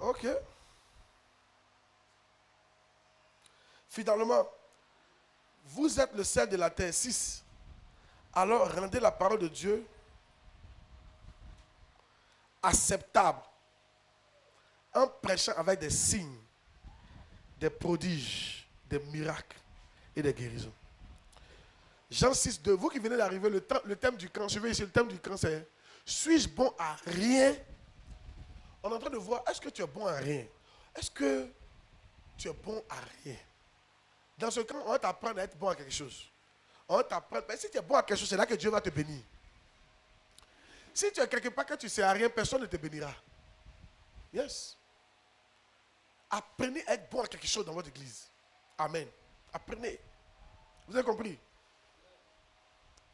Ok. Finalement, vous êtes le sel de la terre. 6. Alors rendez la parole de Dieu acceptable en prêchant avec des signes, des prodiges, des miracles et des guérisons. Jean 6, 2. Vous qui venez d'arriver, le thème du camp, suivez ici, le thème du camp c'est: suis-je bon à rien? On est en train de voir, est-ce que tu es bon à rien? Est-ce que tu es bon à rien? Dans ce camp, on va t'apprendre à être bon à quelque chose. On va t'apprendre, mais si tu es bon à quelque chose, c'est là que Dieu va te bénir. Si tu es quelque part que tu ne sais à rien, personne ne te bénira. Yes. Apprenez à être bon à quelque chose dans votre église. Amen. Apprenez. Vous avez compris?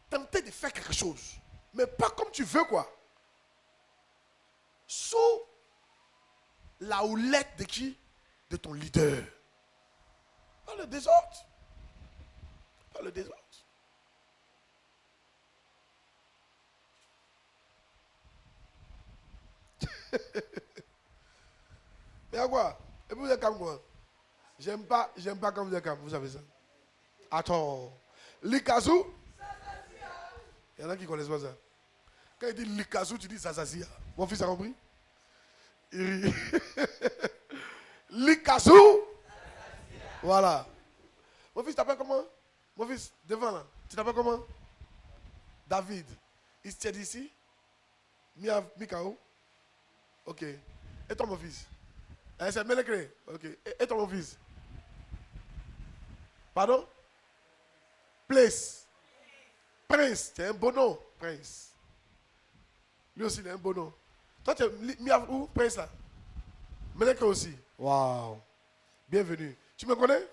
Tentez de faire quelque chose. Mais pas comme tu veux, quoi. Sous la houlette de qui? De ton leader. Pas le désordre. Pas le désordre. Mais à quoi? Et vous êtes comme quoi? J'aime pas quand vous êtes comme, vous savez ça. Attends. Likazou? Il y en a qui ne connaissent pas ça. Quand il dit Likazou, tu dis Zazazia. Mon fils a compris? Il rit. Likazou? Voilà. Mon fils t'appelle comment? Mon fils, devant là. Tu t'appelles comment? David. Il se tient d'ici? Mikao? Ok. Et toi, mon fils? C'est Melekre. Ok. Et toi, mon fils? Pardon? Place. Prince. C'est un bon nom. Prince. Lui aussi, il est un bon nom. Toi, tu es mis où? Prince là? Melekre aussi. Waouh. Bienvenue. Tu me connais?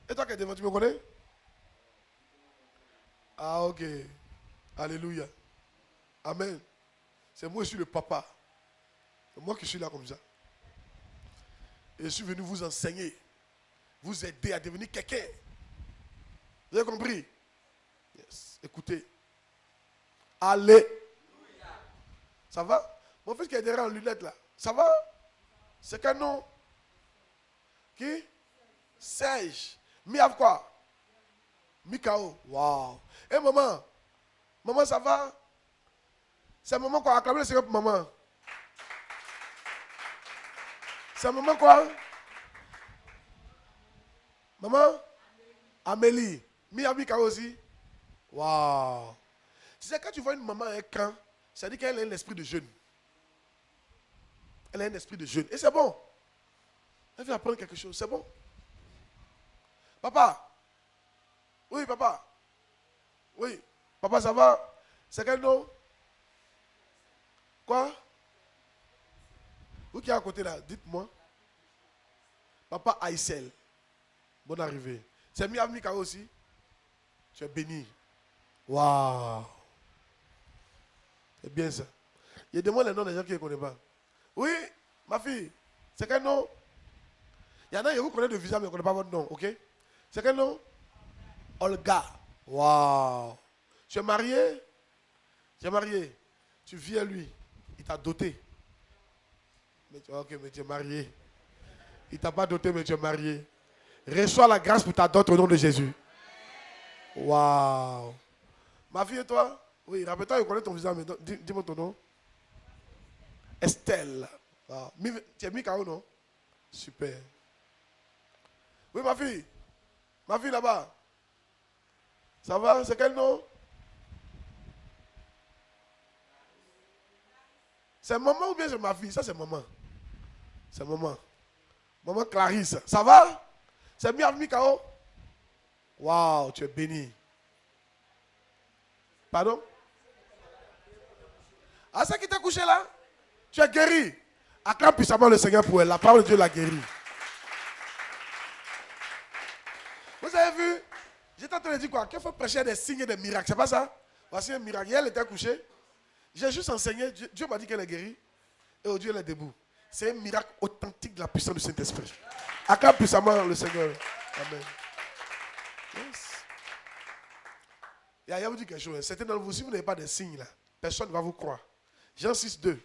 Et toi qui es devant, tu me connais? Ah, ok. Alléluia. Amen. C'est moi, je suis le papa. C'est moi qui suis là comme ça. Et je suis venu vous enseigner, vous aider à devenir quelqu'un. Vous avez compris? Yes. Écoutez. Allez. Ça va? Mon fils qui est derrière en lunettes là. Ça va? C'est quel nom? Qui? Serge. Miav quoi? Mikao. Waouh. Et maman? Maman, ça va? C'est maman quoi? Acclamez le Seigneur pour maman. C'est maman quoi? Maman? Amélie. Miav Mikao aussi? Waouh. Tu sais, quand tu vois une maman à un camp, ça dit qu'elle a un esprit de jeûne. Elle a un esprit de jeûne. Et c'est bon. Elle veut apprendre quelque chose. C'est bon. Papa. Oui, papa. Oui. Papa, ça va? C'est quel nom? Quoi? Vous qui êtes à côté là, dites-moi. Papa Aïssel. Bonne arrivée. C'est Miav Mika aussi? Tu es béni. Waouh. C'est bien ça. Il demande les noms des gens qui ne connaissent pas. Oui, ma fille. C'est quel nom? Il y en a qui vous connaissent de visage mais ne connaissent pas votre nom, ok? C'est quel nom? Olga. Waouh. Tu es marié? Tu es marié. Tu vis à lui. Il t'a doté. Mais tu es marié. Il ne t'a pas doté, mais tu es marié. Reçois la grâce pour ta dot au nom de Jésus. Waouh. Ma fille et toi? Oui, rappelle-toi, je connais ton visage, mais dis-moi ton nom. Estelle. Wow. Tu es Mikao, non? Super. Oui, ma fille. Ma fille là-bas. Ça va? C'est quel nom? C'est maman ou bien c'est ma fille? Ça, c'est maman. C'est maman. Maman Clarisse. Ça va? C'est bien Mikao? Waouh, tu es béni. Pardon? Ah, c'est qui t'a couché là? Tu es guéri. Acclame puissamment le Seigneur pour elle. La parole de Dieu l'a guéri. Vous avez vu? J'étais en train de dire quoi? Qu'il faut prêcher des signes et des miracles. C'est pas ça? Voici un miracle. Elle était couchée. J'ai juste enseigné. Dieu m'a dit qu'elle est guérie. Et aujourd'hui, elle est debout. C'est un miracle authentique de la puissance du Saint-Esprit. Acclame puissamment le Seigneur. Amen. Yes. Et il y a vous dit quelque chose. Certains d'entre vous, si vous n'avez pas de signes là, personne ne va vous croire. Jean 6, 2.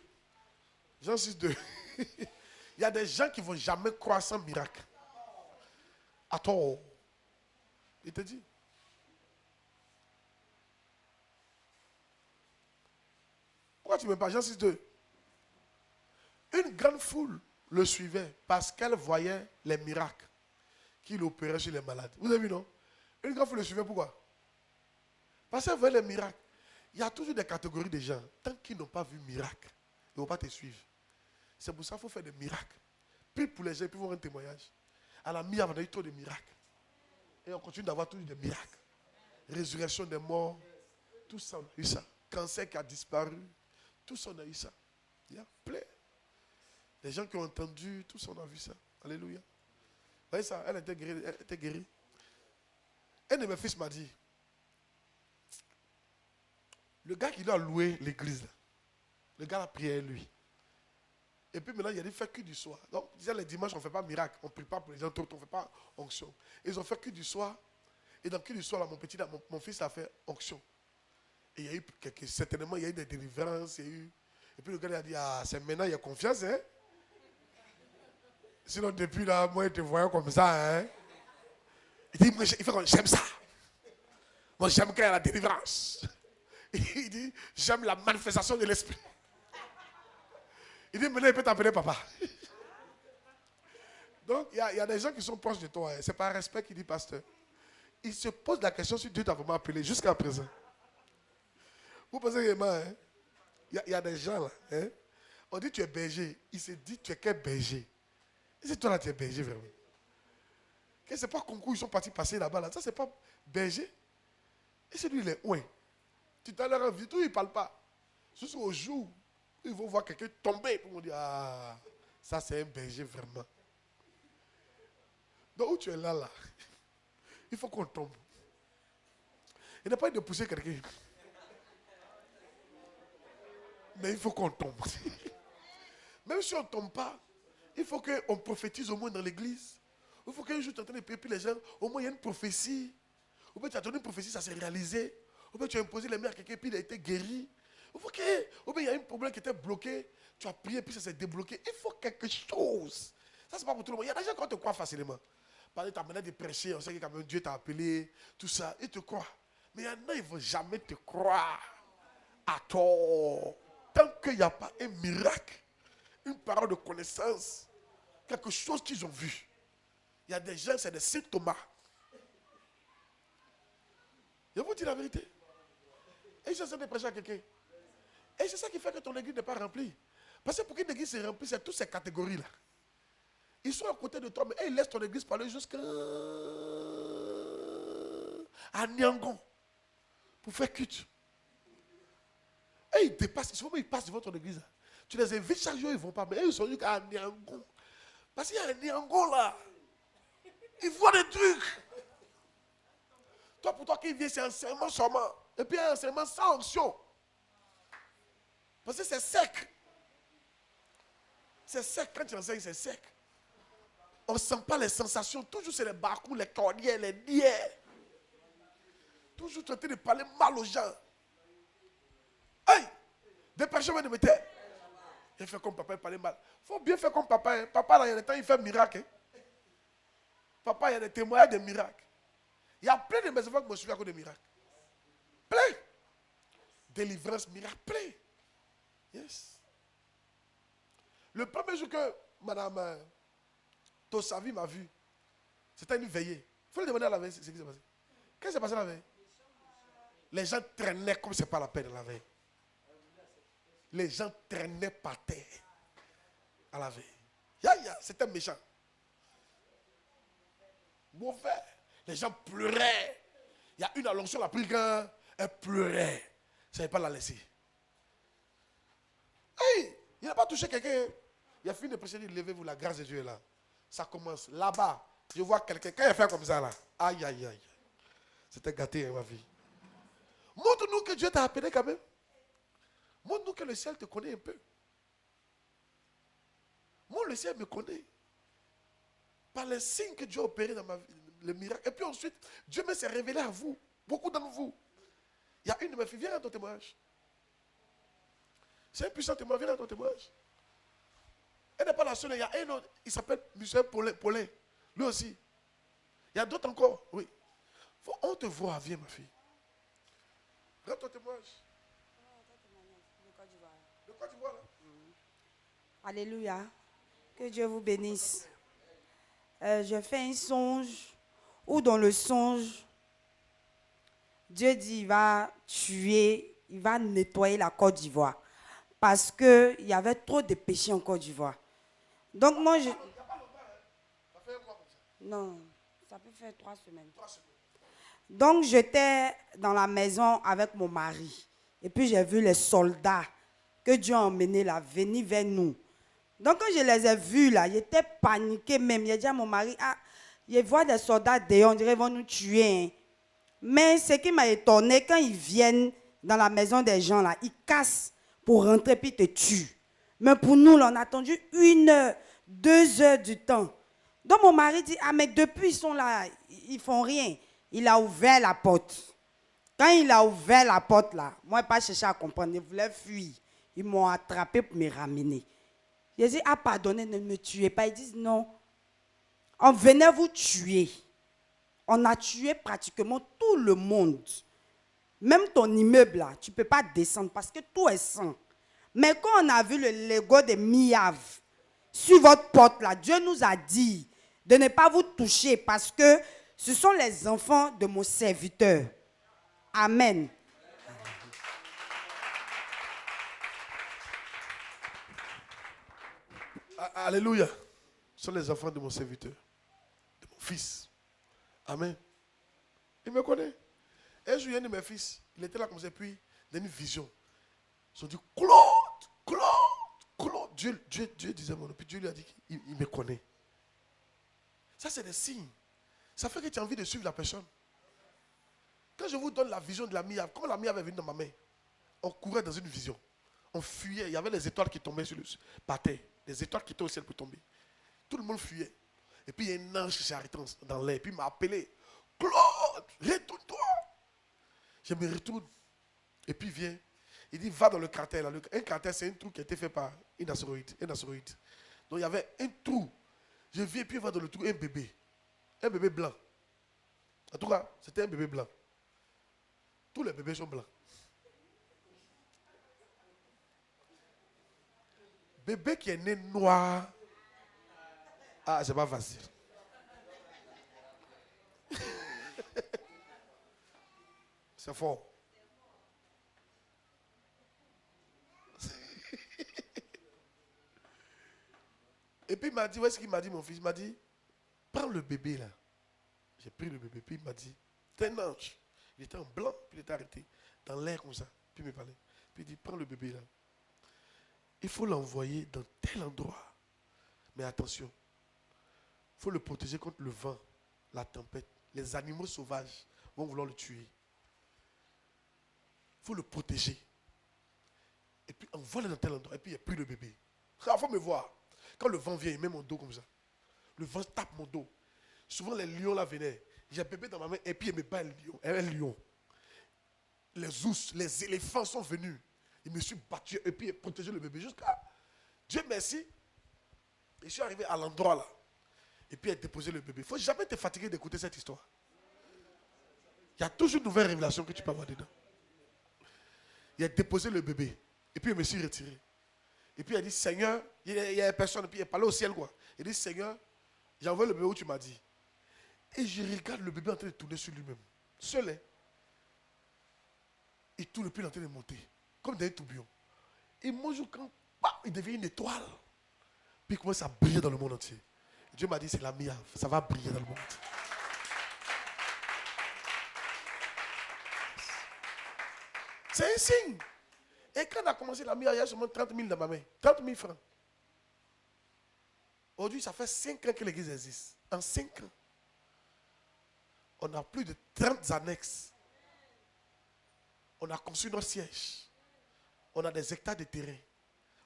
Jean 6, 2. Il y a des gens qui ne vont jamais croire sans miracle. Attends. Il te dit. Pourquoi tu ne m'aimes pas? Jean 6, 2. Une grande foule le suivait parce qu'elle voyait les miracles qu'il opérait sur les malades. Vous avez vu, non? Une grande foule le suivait, pourquoi? Parce qu'elle voyait les miracles. Il y a toujours des catégories de gens. Tant qu'ils n'ont pas vu miracle, ils ne vont pas te suivre. C'est pour ça qu'il faut faire des miracles. Puis pour les gens, puis voir un témoignage. À la mi-avant, on a eu trop de miracles. Et on continue d'avoir toujours des miracles. Résurrection des morts. Tout ça, on a eu ça. Cancer qui a disparu. Tout ça, on a eu ça. Il y a plein. Les gens qui ont entendu, tout ça, on a vu ça. Alléluia. Vous voyez ça? Elle était guérie. Elle était guérie. Un de mes fils m'a dit, le gars qui doit louer l'église, le gars a prié lui. Et puis maintenant, il a dit, fait que du soir. Donc, déjà les dimanches, on ne fait pas miracle. On ne prie pas pour les gens, on ne fait pas onction. Ils ont fait que du soir. Et dans que du soir, là, mon fils a fait onction. Et il y a eu certainement, il y a eu des délivrances. Et puis le gars a dit, ah, c'est maintenant, il y a confiance, hein. Sinon, depuis là, moi, je te voyais comme ça, hein. Il dit, moi, il fait comme, j'aime ça. Moi, j'aime quand il y a la délivrance. Il dit, j'aime la manifestation de l'esprit. Il dit, maintenant, il peut t'appeler papa. Donc, il y a des gens qui sont proches de toi. Hein. C'est par respect qu'il dit pasteur. Il se pose la question si Dieu t'a vraiment appelé jusqu'à présent. Vous pensez vraiment, hein? Il y a des gens là. Hein? On dit tu es berger. Il se dit tu es quel berger. Et c'est toi là, tu es berger vraiment. Que c'est pas concours, ils sont partis passer là-bas. Là. Ça, c'est pas berger. Et c'est lui, il est ouin. Tu t'as l'air en vie, tout, il ne parle pas. Jusqu'au jour. Ils vont voir quelqu'un tomber pour me dire, ah, ça c'est un berger vraiment. Donc où tu es là, il faut qu'on tombe. Il n'y a pas de pousser quelqu'un. Mais il faut qu'on tombe. Même si on ne tombe pas, il faut qu'on prophétise au moins dans l'église. Il faut qu'un jour tu es en train de prier, puis les gens, au moins il y a une prophétie. Ou bien tu as donné une prophétie, ça s'est réalisé. Ou bien tu as imposé les mains à quelqu'un, puis il a été guéri. Ou bien il y a un problème qui était bloqué, tu as prié, puis ça s'est débloqué. Il faut quelque chose. Ça, c'est pas pour tout le monde. Il y a des gens qui te croient facilement. Par exemple, ta manière de prêcher, on sait que quand même Dieu t'a appelé, tout ça, ils te croient. Mais il y en a, ils ne vont jamais te croire à toi. Tant qu'il n'y a pas un miracle, une parole de connaissance, quelque chose qu'ils ont vu. Il y a des gens, c'est des symptômes. Je vous dis la vérité. Et je suis en train de prêcher à quelqu'un. Et c'est ça qui fait que ton église n'est pas remplie. Parce que pour qu'une église se remplisse, c'est toutes ces catégories-là. Ils sont à côté de toi, mais ils laissent ton église parler jusqu'à Niangon pour faire culte. Et ils dépassent, souvent ils passent devant ton église. Tu les invites chaque jour, ils ne vont pas, mais ils sont jusqu'à Niangon. Parce qu'il y a un Niangon là. Ils voient des trucs. Toi, pour toi qui vient, c'est un serment seulement. Et puis un serment sans onction. Parce que c'est sec. C'est sec. Quand tu enseignes, c'est sec. On ne sent pas les sensations. Toujours c'est les barcous, les cordiers, les niais. Toujours tu es en train de parler mal aux gens. Hey! Des personnes viennent de me dire. Il fait comme papa, il parlait mal. Il faut bien faire comme papa. Hein. Papa, là, il y a des temps, il fait miracle. Hein. Papa, il y a des témoignages de miracles. Il y a plein de mes enfants qui me suivent à cause de miracles. Plein. Délivrance, miracle, plein. Yes. Le premier jour que Madame Tossavi m'a vu, c'était une veillée. Il faut lui demander à la veille ce qui s'est passé. Qu'est-ce qui s'est passé la veille? Les gens traînaient comme ce n'est pas la peine la veille. Les gens traînaient par terre à la veille. C'était méchant. Mauvais. Les gens pleuraient. Il y a une allonction, la plus grande, elle pleurait. Je ne savais pas la laisser. Hey, il n'a pas touché quelqu'un. Il a fini de prêcher, il dit, levez-vous, la grâce de Dieu est là. Ça commence là-bas. Je vois quelqu'un, quand il fait comme ça là, aïe, aïe, aïe. C'était gâté, hein, ma vie. Montre-nous que Dieu t'a appelé quand même. Montre-nous que le ciel te connaît un peu. Moi, le ciel me connaît. Par les signes que Dieu a opérés dans ma vie, le miracle. Et puis ensuite, Dieu me s'est révélé à vous. Beaucoup d'entre vous. Il y a une de mes filles, viens à ton témoignage. C'est un puissant témoin, viens à ton témoignage. Elle n'est pas la seule. Il y a un autre. Il s'appelle Michel Paulin. Lui aussi. Il y a d'autres encore. Oui. On te voit. Viens, ma fille. Regarde ton témoignage. De Côte d'Ivoire, là. Alléluia. Que Dieu vous bénisse. Je fais un songe où dans le songe, Dieu dit il va tuer, il va nettoyer la Côte d'Ivoire. Parce qu'il y avait trop de péchés en Côte d'Ivoire. Donc moi, je... Ça fait un mois comme ça. Non, ça peut faire 3 semaines. Donc j'étais dans la maison avec mon mari. Et puis j'ai vu les soldats que Dieu a emmenés là, venir vers nous. Donc quand je les ai vus là, j'étais paniqué même. J'ai dit à mon mari, ah, je vois des soldats dehors, on dirait qu'ils vont nous tuer. Hein. Mais ce qui m'a étonné, quand ils viennent dans la maison des gens là, ils cassent pour rentrer puis te tuent. Mais pour nous, là, on a attendu 1 heure, 2 heures du temps. Donc mon mari dit, ah mais depuis ils sont là, ils font rien. Il a ouvert la porte. Quand il a ouvert la porte là, moi je n'ai pas cherché à comprendre, ils voulaient fuir. Ils m'ont attrapé pour me ramener. J'ai dit, ah pardonnez, ne me tuez pas. Ils disent non, on venait vous tuer. On a tué pratiquement tout le monde. Même ton immeuble là, tu ne peux pas descendre parce que tout est sang. Mais quand on a vu le logo de Miav sur votre porte là, Dieu nous a dit de ne pas vous toucher parce que ce sont les enfants de mon serviteur. Amen. Alléluia. Ce sont les enfants de mon serviteur, de mon fils. Amen. Il me connaît. Un jour, il y a un de mes fils, il était là comme ça, puis il a une vision. Ils ont dit, Claude. Dieu disait mon nom, puis Dieu lui a dit qu'il me connaît. Ça, c'est des signes. Ça fait que tu as envie de suivre la personne. Quand je vous donne la vision de la Miav, quand la Miav est venue dans ma main, on courait dans une vision. On fuyait. Il y avait les étoiles qui tombaient par terre. Les étoiles qui étaient au ciel pour tomber. Tout le monde fuyait. Et puis il y a un ange qui s'est arrêté dans l'air. Puis il m'a appelé. Claude, retourne-toi. Je me retourne. Et puis il vient. Il dit, va dans le cratère. Un cratère, c'est un trou qui a été fait par un astéroïde. Donc il y avait un trou. Je viens et puis il va dans le trou un bébé. Un bébé blanc. En tout cas, c'était un bébé blanc. Tous les bébés sont blancs. Bébé qui est né noir. Ah, c'est pas facile. C'est fort. Et puis il m'a dit, où est-ce qu'il m'a dit mon fils? Il m'a dit, prends le bébé là. J'ai pris le bébé, puis il m'a dit, c'est un ange. Il était en blanc, puis il était arrêté dans l'air comme ça. Puis il me parlait. Puis il dit, prends le bébé là. Il faut l'envoyer dans tel endroit. Mais attention, il faut le protéger contre le vent, la tempête. Les animaux sauvages vont vouloir le tuer. Il faut le protéger. Et puis envoie-le dans tel endroit. Et puis il a pris le bébé. Il faut me voir. Quand le vent vient, il met mon dos comme ça. Le vent tape mon dos. Souvent les lions là venaient. J'ai un bébé dans ma main et puis il me bat un lion. Les ours, les éléphants sont venus. Il me suis battu et puis il a protégé le bébé jusqu'à Dieu merci. Je suis arrivé à l'endroit là. Et puis il a déposé le bébé. Il ne faut jamais te fatiguer d'écouter cette histoire. Il y a toujours une nouvelle révélation que tu peux avoir dedans. Il a déposé le bébé. Et puis il me suis retiré. Et puis il a dit, Seigneur, il y a personne. Et puis il a parlé au ciel quoi. Il dit, Seigneur, j'ai envoyé le bébé où tu m'as dit. Et je regarde le bébé en train de tourner sur lui-même. Seul, hein. Il tourne et puis il est en train de monter. Comme dans un tourbillon. Et moi, quand il devient une étoile. Puis il commence à briller dans le monde entier. Et Dieu m'a dit, c'est la Miav. Ça va briller dans le monde. C'est un signe. Et quand on a commencé la Miav, il y a seulement 30 000 dans ma main. 30 000 francs. Aujourd'hui, ça fait 5 ans que l'église existe. En 5 ans. On a plus de 30 annexes. On a construit notre siège. On a des hectares de terrain.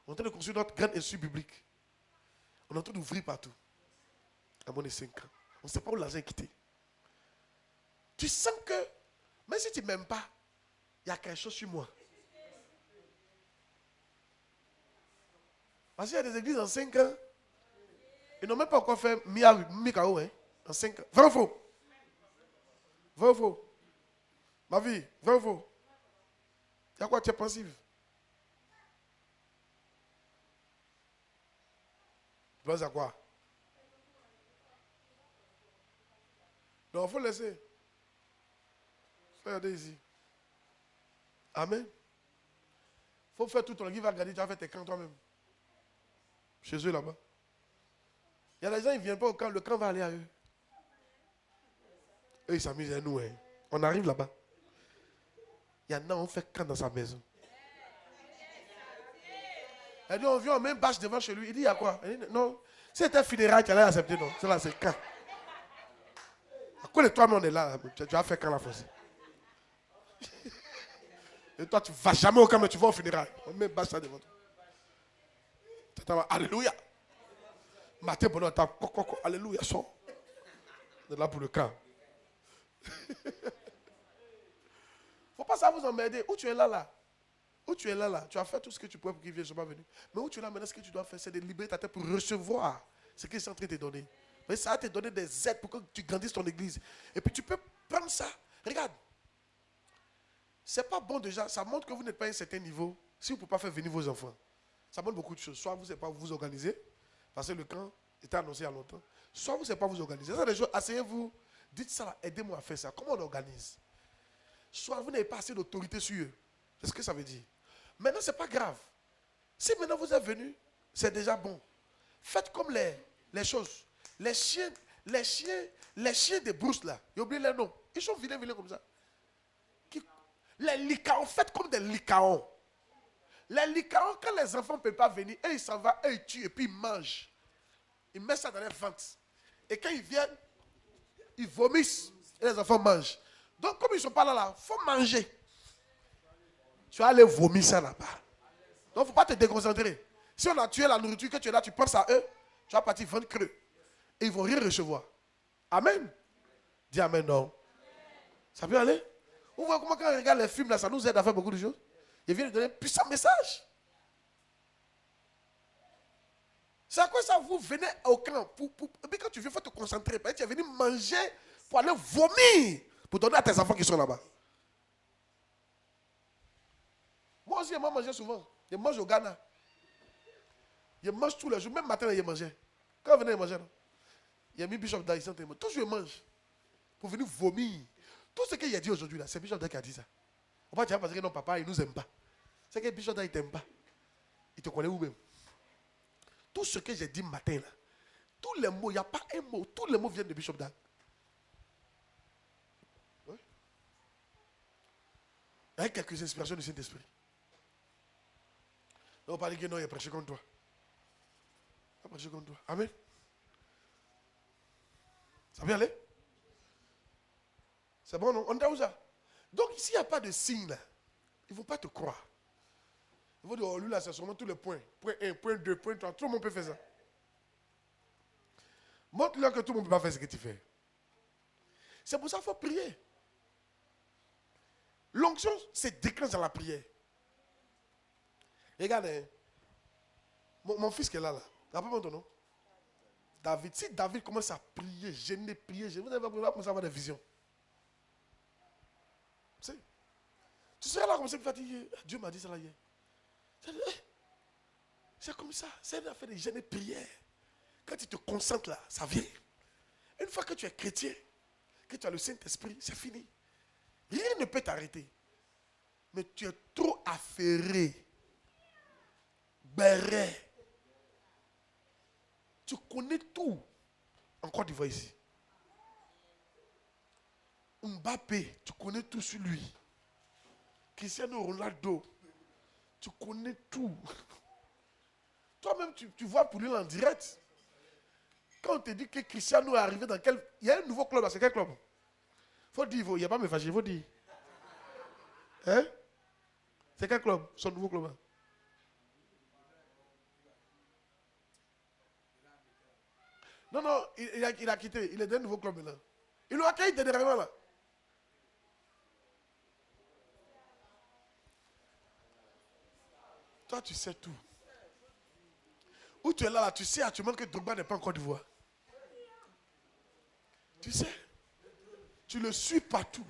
On est en train de construire notre grande institut biblique. On est en train d'ouvrir partout. À moins de 5 ans. On ne sait pas où l'argent est quitté. Tu sens que, même si tu ne m'aimes pas, il y a quelque chose sur moi. Parce qu'il y a des églises en 5 ans, Ils n'ont même pas encore fait Mikao, hein, en 5 ans. Vrai ou faux? Vrai ou faux? Ma vie, vrai ou faux? Il y a quoi, tu es pensive? Tu penses à quoi? Non, il faut laisser. Regardez ici. Amen. Il faut faire tout ton qui va regarder, tu vas faire tes camps toi-même. Chez eux là-bas. Il y a des gens, ils ne viennent pas au camp, le camp va aller à eux. Eux, ils s'amusent à nous. Hein. On arrive là-bas. Il y en a, on fait camp dans sa maison. Elle dit, on vient, on met une bâche devant chez lui. Il dit, il y a quoi? Il dit, non. Si c'était funérailles, tu allais accepter, non. C'est là, c'est camp. À quoi de toi, mais on est là. Tu vas faire camp la fosse. Et toi, tu ne vas jamais au camp, mais tu vas au funérailles. On met une bâche là devant toi. Alléluia. Matin, bonheur, alléluia, sort. On est là pour le camp. Faut pas ça vous emmerder. Où tu es là. Où tu es là. Tu as fait tout ce que tu pouvais pour qu'il vienne, je ne suis pas venu. Mais où tu es là, maintenant, ce que tu dois faire, c'est de libérer ta tête pour recevoir ce qu'il est en train de te donner. Mais ça va te donner des aides pour que tu grandisses ton église. Et puis tu peux prendre ça. Regarde. C'est pas bon déjà. Ça montre que vous n'êtes pas à un certain niveau si vous ne pouvez pas faire venir vos enfants. Ça montre beaucoup de choses. Soit vous ne savez pas vous organiser, parce que le camp était annoncé il y a longtemps. Soit vous ne savez pas vous organiser. Ça, des choses, asseyez-vous. Dites ça là, aidez-moi à faire ça. Comment on organise? Soit vous n'avez pas assez d'autorité sur eux. C'est ce que ça veut dire. Maintenant, ce n'est pas grave. Si maintenant vous êtes venu, c'est déjà bon. Faites comme les choses. Les chiens des brousses là. J'ai oublié les noms. Ils sont vilains comme ça. Les licaons, faites comme des licaons. Les licaons, quand les enfants ne peuvent pas venir, ils s'en vont, ils tuent et puis ils mangent. Ils mettent ça dans les ventes. Et quand ils viennent, ils vomissent et les enfants mangent. Donc, comme ils ne sont pas là, il faut manger. Tu vas aller vomir ça là-bas. Donc, il ne faut pas te déconcentrer. Si on a tué la nourriture, que tu es là, tu penses à eux, tu vas partir vendre creux. Et ils ne vont rien recevoir. Amen. Dis amen, non. Ça peut aller? Vous voyez comment quand on regarde les films, là, ça nous aide à faire beaucoup de choses. Il vient de donner un puissant message. C'est à quoi ça vous venez au camp. Et puis quand tu viens, il faut te concentrer. Tu es venu manger pour aller vomir. Pour donner à tes enfants qui sont là-bas. Moi aussi, je mange souvent. Je mange au Ghana. Je mange tous les jours. Même matin, je mangeais. Quand je venais manger, il y a mis Bishop Dag ici. Toujours je mange. Pour venir vomir. Tout ce qu'il a dit aujourd'hui, c'est Bishop Dag qui a dit ça. On va dire parce que non, papa, il ne nous aime pas. C'est que Bishop Dag, il ne t'aime pas. Il te connaît vous-même. Tout ce que j'ai dit matin, là, tous les mots, il n'y a pas un mot. Tous les mots viennent de Bishop Dag. Oui. Il y a quelques inspirations du Saint-Esprit. On va parler que non, il a prêché contre toi. Il a prêché contre toi. Amen. Ça vient aller? C'est bon, non? On est où ça? Donc, s'il n'y a pas de signe, là, ils ne vont pas te croire. Ils vont dire, oh, lui, là, c'est sûrement tous les points. Point 1, point 2, point 3. Tout le monde peut faire ça. Montre-leur que tout le monde ne peut pas faire ce que tu fais. C'est pour ça qu'il faut prier. L'onction se déclenche dans la prière. Regardez, mon fils qui est là. Rappelle-moi ton nom. David. Si David commence à prier, gêner, prier, vous allez commencer à avoir des visions. Tu seras là comme ça, Dieu m'a dit ça là hier. C'est comme ça. C'est une affaire de gêner, prière. Quand tu te concentres là, ça vient. Une fois que tu es chrétien, que tu as le Saint-Esprit, c'est fini. Rien ne peut t'arrêter. Mais tu es trop affairé. Béret. Tu connais tout. En Côte d'Ivoire ici. Mbappé, tu connais tout sur lui. Cristiano Ronaldo, tu connais tout. Toi-même, tu vois pour lui en direct. Quand on te dit que Cristiano est arrivé dans quel... Il y a un nouveau club, c'est quel club? Faut dire, il n'y a pas me fâcher, il faut dire. Hein? C'est quel club? Son nouveau club? Non, il a quitté. Il est dans un nouveau club maintenant. Ils l'ont accueilli dernièrement là. Toi, tu sais tout. Où tu es là, tu sais actuellement que Drogba n'est pas en Côte d'Ivoire. Tu sais. Tu le suis partout.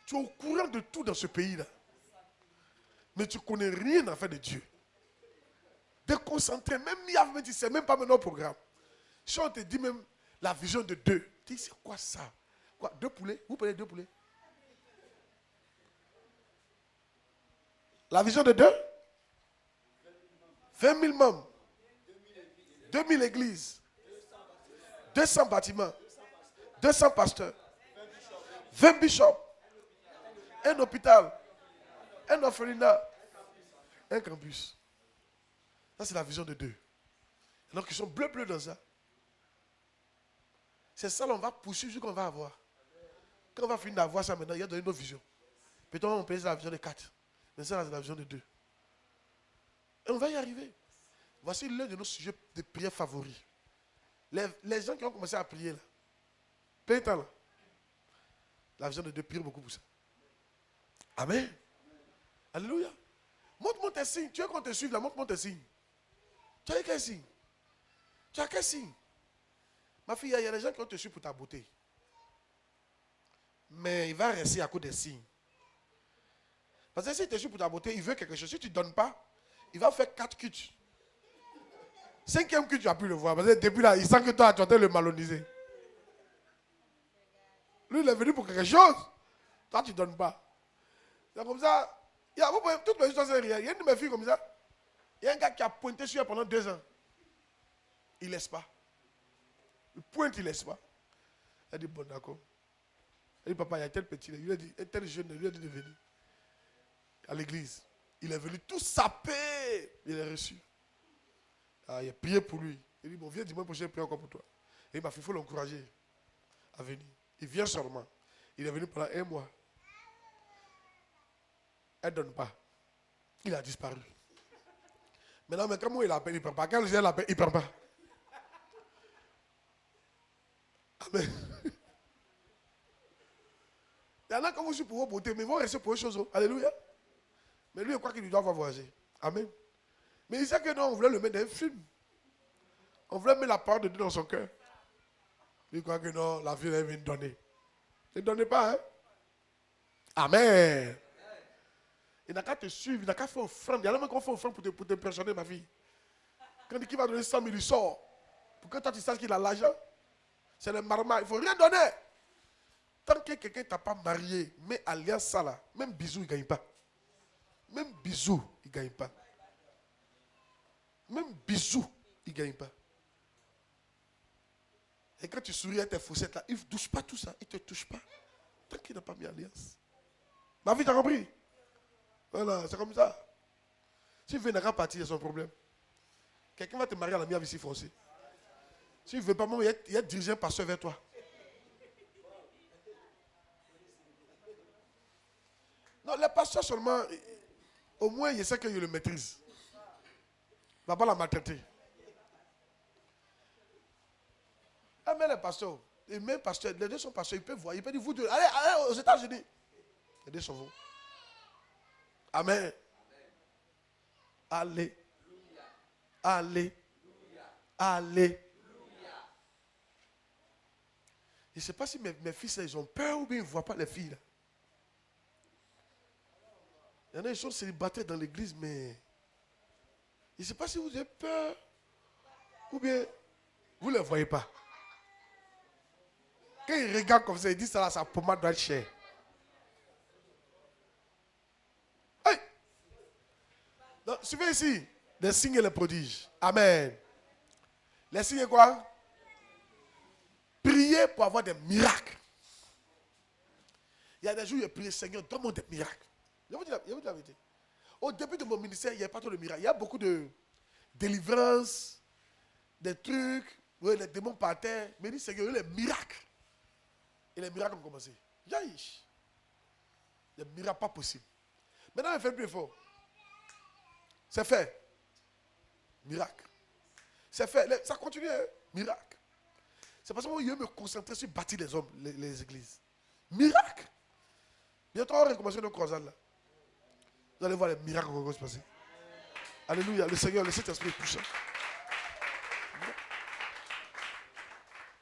Tu es au courant de tout dans ce pays-là. Mais tu ne connais rien en fait de Dieu. Déconcentré, même Miav me dit, c'est même pas mon programme. Si on te dit même la vision de 2, tu dis, c'est quoi ça? Quoi, 2 poulets? Vous prenez 2 poulets? La vision de 2? 20 000 membres. 2000 églises. 200 bâtiments. 200 pasteurs. 20 bishops. Un hôpital. Un orphelinat. Un campus. Ça, c'est la vision de 2. Donc, ils sont bleus dans ça. C'est ça, on va poursuivre ce qu'on va avoir. Quand on va finir d'avoir ça maintenant, il y a donné une autre vision. Peut-être on peut la vision de 4. Mais ça, c'est la vision de 2. Et on va y arriver. Voici l'un de nos sujets de prière favoris. Les gens qui ont commencé à prier là. Plein de temps là. La vision de 2 prie beaucoup pour ça. Amen. Alléluia. Montre-moi tes signes. Tu veux qu'on te suive là, montre-moi tes signes. Tu as quel signe? Tu as quel signe? Ma fille, il y a des gens qui ont te suivi pour ta beauté. Mais il va rester à cause des signes. Parce que s'il te suit pour ta beauté, il veut quelque chose. Si tu ne donnes pas, il va faire 4 cuts. 5e cut, tu vas plus le voir. Parce que depuis là, il sent que toi, tu es en train de le maloniser. Lui, il est venu pour quelque chose. Toi, tu ne donnes pas. C'est comme ça. Il y a toutes mes histoires, c'est rien. Il y a une de mes filles comme ça. Il y a un gars qui a pointé sur elle pendant 2 ans. Il ne laisse pas. Il pointe, il ne laisse pas. Elle dit, bon, d'accord. Elle dit, papa, il y a tel petit, il a dit, tel jeune, il lui a dit de venir à l'église. Il est venu tout saper. Il est reçu. Ah, il a prié pour lui. Il dit, bon, viens dimanche prochain, prier encore pour toi. Et il m'a fait, il faut l'encourager à venir. Il vient seulement. Il est venu pendant 1 mois. Elle ne donne pas. Il a disparu. Maintenant, mais comment il appelle, il ne prend pas. Quand il l'appelle, il ne prend pas. Amen. Il y en a comme aussi pour vos beautés, mais ils vont rester pour autre chose. Alléluia. Mais lui, il croit qu'il doit avoir voyagé. Amen. Mais il sait que non, on voulait le mettre dans un film. On voulait mettre la parole de Dieu dans son cœur. Il croit que non, la vie, elle vient de donner. Ne donnez pas, hein. Amen. Il n'a qu'à te suivre, il n'a qu'à faire offrande. Il y a même qu'on fait offrande pour te impressionner, ma fille. Quand il dit qu'il va donner 100 000, il sort. Pour que toi, tu saches qu'il a l'argent. C'est le marma. Il ne faut rien donner. Tant que quelqu'un ne t'a pas marié, mais alliance ça là, même bisous, il ne gagne pas. Même bisous, il ne gagne pas. Même bisous, il ne gagne pas. Et quand tu souris à tes faussettes là, il ne touche pas tout ça. Il ne te touche pas. Tant qu'il n'a pas mis alliance. Ma fille, t'as compris? Voilà, c'est comme ça. Si il veut n'a partir, c'est son problème. Quelqu'un va te marier à la mienne ici forcé. S'il ne veut pas, il y a dirigé un pasteur vers toi. Non, les pasteurs seulement, au moins, il sait qu'il le maîtrise. Il ne va pas la maltraiter. Ah, mais les pasteurs, les mêmes pasteurs, les 2 sont pasteurs, ils peuvent voir, ils peuvent dire, vous deux, allez aux États-Unis. Les 2 sont vous. Amen. Allez. Allez. Allez. Je ne sais pas si mes fils, ils ont peur ou bien ils ne voient pas les filles. Là. Il y en a qui sont célibataires dans l'église, mais je ne sais pas si vous avez peur ou bien vous ne les voyez pas. Quand ils regardent comme ça, ils disent ça, sa pommade doit être chère. Hey! Donc, suivez ici les signes et les prodiges. Amen. Les signes quoi? Priez pour avoir des miracles. Il y a des jours où il a prié, Seigneur, donne-moi des miracles. Je vous dis la vérité. Au début de mon ministère, il n'y a pas trop de miracles. Il y a beaucoup de délivrances, des trucs, où les démons partaient. Mais il dit, Seigneur, il y a les miracles. Et les miracles ont commencé. Yaïch. Les miracles pas possibles. Maintenant, il fait plus fort. C'est fait. Miracle. C'est fait. Ça continue. Hein? Miracle. C'est parce que moi, je veux me concentrer sur bâtir les hommes, les églises. Miracle. Bientôt, on va recommencer nos croisades là. Vous allez voir les miracles qui vont se passer. Alléluia. Le Seigneur, le Saint-Esprit est puissant.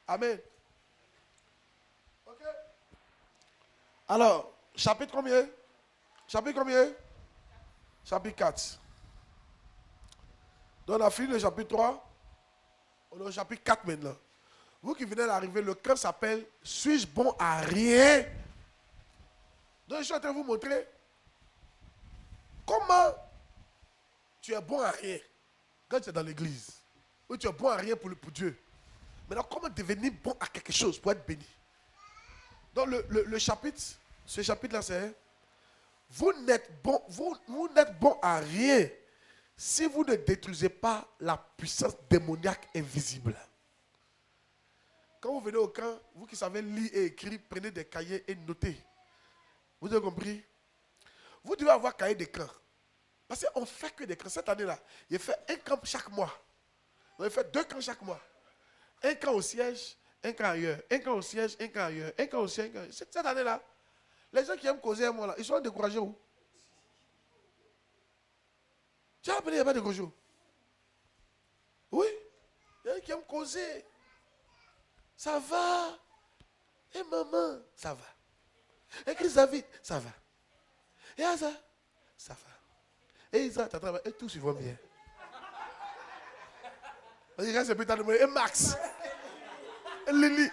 Amen. Ok. Alors, chapitre combien? Chapitre combien? Chapitre 4. Donc on a fini le chapitre 3. On est au chapitre 4 maintenant. Vous qui venez d'arriver, le camp s'appelle « Suis-je bon à rien ?» Donc je suis en train de vous montrer comment tu es bon à rien quand tu es dans l'église. Ou tu es bon à rien pour Dieu. Maintenant, comment devenir bon à quelque chose pour être béni? Donc le chapitre, ce chapitre-là, c'est vous n'êtes bon à rien si vous ne détruisez pas la puissance démoniaque invisible. Quand vous venez au camp, vous qui savez lire et écrire, prenez des cahiers et notez. Vous avez compris? Vous devez avoir cahier de camp. Parce qu'on ne fait que des camps. Cette année-là, il fait un camp chaque mois. On fait 2 camps chaque mois. Un camp au siège, un camp ailleurs. Un camp au siège, un camp ailleurs. Un camp au siège, un camp ailleurs. Cette année-là, les gens qui aiment causer un mois là, ils sont découragés où? Tu as appelé, il n'y a pas de découragé où? Oui. Il y en a qui aiment causer. Ça va. Et maman, ça va. Et Christ David, ça va. Et Asa, ça va. Et Isa, tu as travaillé. Et tout se va bien. Parce que c'est putain de monnaie. Et Max. Et Lily.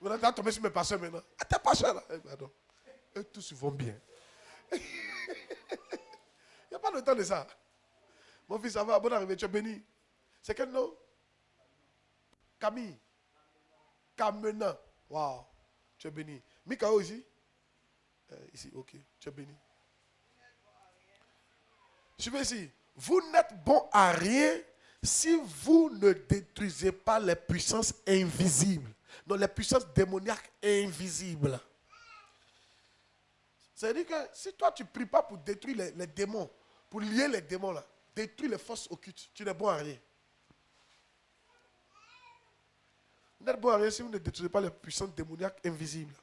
Maintenant, tu as tombé sur mes pasteurs maintenant. Ah, t'es pasteur là. Eh, pardon. Et tout se va bien. Il n'y a pas de temps de ça. Mon fils, ça va. Bonne arrivée. Tu es béni. C'est quel nom? Camille. Kamena. Waouh. Tu es béni. Mikao ici? Ici, ok. Tu es béni. Suivez ici. Vous n'êtes bon à rien si vous ne détruisez pas les puissances invisibles. Non, les puissances démoniaques invisibles. C'est-à-dire que si toi tu ne pries pas pour détruire les démons, pour lier les démons là, détruire les forces occultes, tu n'es bon à rien. Vous n'êtes bon à rien si vous ne détruisez pas les puissances démoniaques invisibles.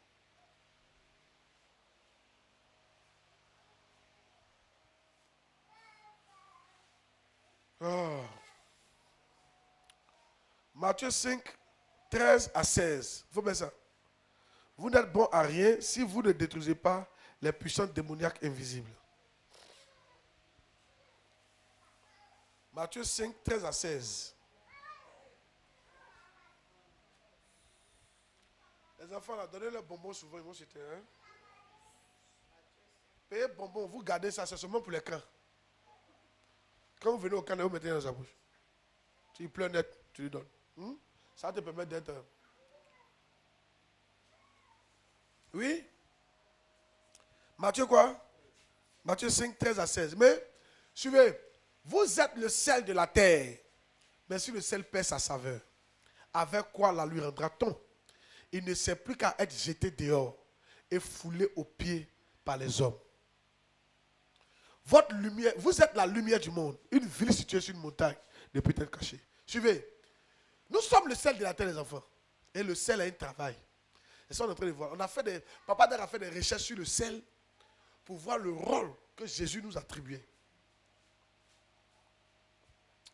Oh. Matthieu 5, 13 à 16. Il faut mettre ça. Vous n'êtes bon à rien si vous ne détruisez pas les puissances démoniaques invisibles. Matthieu 5, 13 à 16. Les enfants, là, donnez les bonbons souvent, ils vont se taire. Hein? Payez bonbons, vous gardez ça, c'est seulement pour les camps. Quand vous venez au camp, vous mettez dans sa bouche. Si il pleut net, tu lui donnes. Ça te permet d'être... Oui? Matthieu quoi? Matthieu 5, 13 à 16. Mais, suivez, vous êtes le sel de la terre. Mais si le sel perd sa saveur, avec quoi la lui rendra-t-on? Il ne sert plus qu'à être jeté dehors et foulé aux pieds par les hommes. Votre lumière, vous êtes la lumière du monde. Une ville située sur une montagne ne peut être cachée. Suivez. Nous sommes le sel de la terre, les enfants. Et le sel a un travail. Et ça, on est en train de voir. Papa a fait des recherches sur le sel pour voir le rôle que Jésus nous attribuait.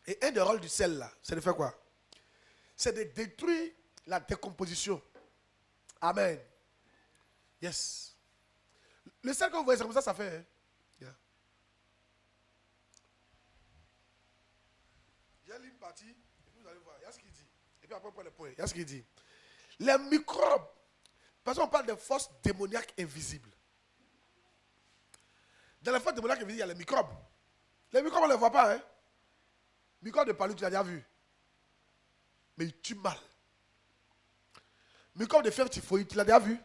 Et un des rôles du sel, là, c'est de faire quoi? C'est de détruire la décomposition. Amen. Yes. Le sel que vous voyez, c'est comme ça fait. Hein? Yeah. J'ai lu une partie, et puis vous allez voir. Il y a ce qu'il dit. Et puis après, on prend les points. Il y a ce qu'il dit. Les microbes, parce qu'on parle de forces démoniaques invisibles. Dans les forces démoniaques invisibles, il y a les microbes. Les microbes, on ne les voit pas. Hein? Microbe de palu, tu l'as déjà vu. Mais il tue mal. Microbe de fièvre typhoïde, tu l'as déjà vu.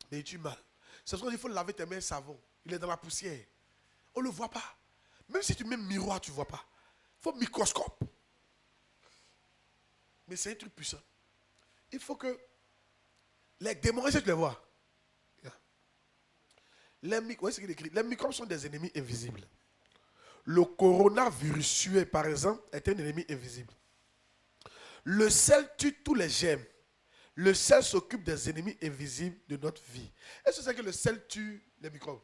Mais il tue mal. C'est parce qu'il faut laver tes mains savon. Il est dans la poussière. On ne le voit pas. Même si tu mets un miroir, tu ne vois pas. Il faut un microscope. Mais c'est un truc puissant. Il faut que les démons, est-ce que tu les vois? Les microbes sont des ennemis invisibles. Le coronavirus, par exemple, est un ennemi invisible. Le sel tue tous les germes. Le sel s'occupe des ennemis invisibles de notre vie. Est-ce que c'est que le sel tue les microbes?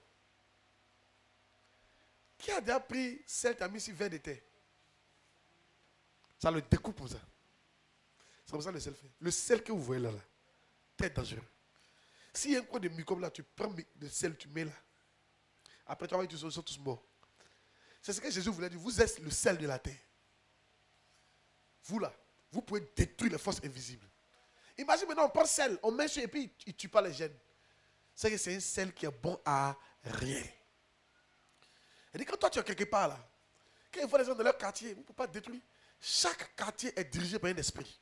Qui a déjà pris sel, t'as mis ici verre de terre? Ça le découpe comme ça. C'est comme ça que le sel fait. Le sel que vous voyez là, très dangereux. S'il y a un coin de microbe là, tu prends le sel, tu mets là. Après, tu vas voir, ils sont tous morts. C'est ce que Jésus voulait dire. Vous êtes le sel de la terre. Vous là, vous pouvez détruire les forces invisibles. Imagine maintenant, on prend le sel, on met sur et puis il ne tue pas les gènes. C'est que c'est un sel qui est bon à rien. Et dit, quand toi tu es quelque part là, quand ils voient les gens de leur quartier, vous ne pouvez pas détruire. Chaque quartier est dirigé par un esprit.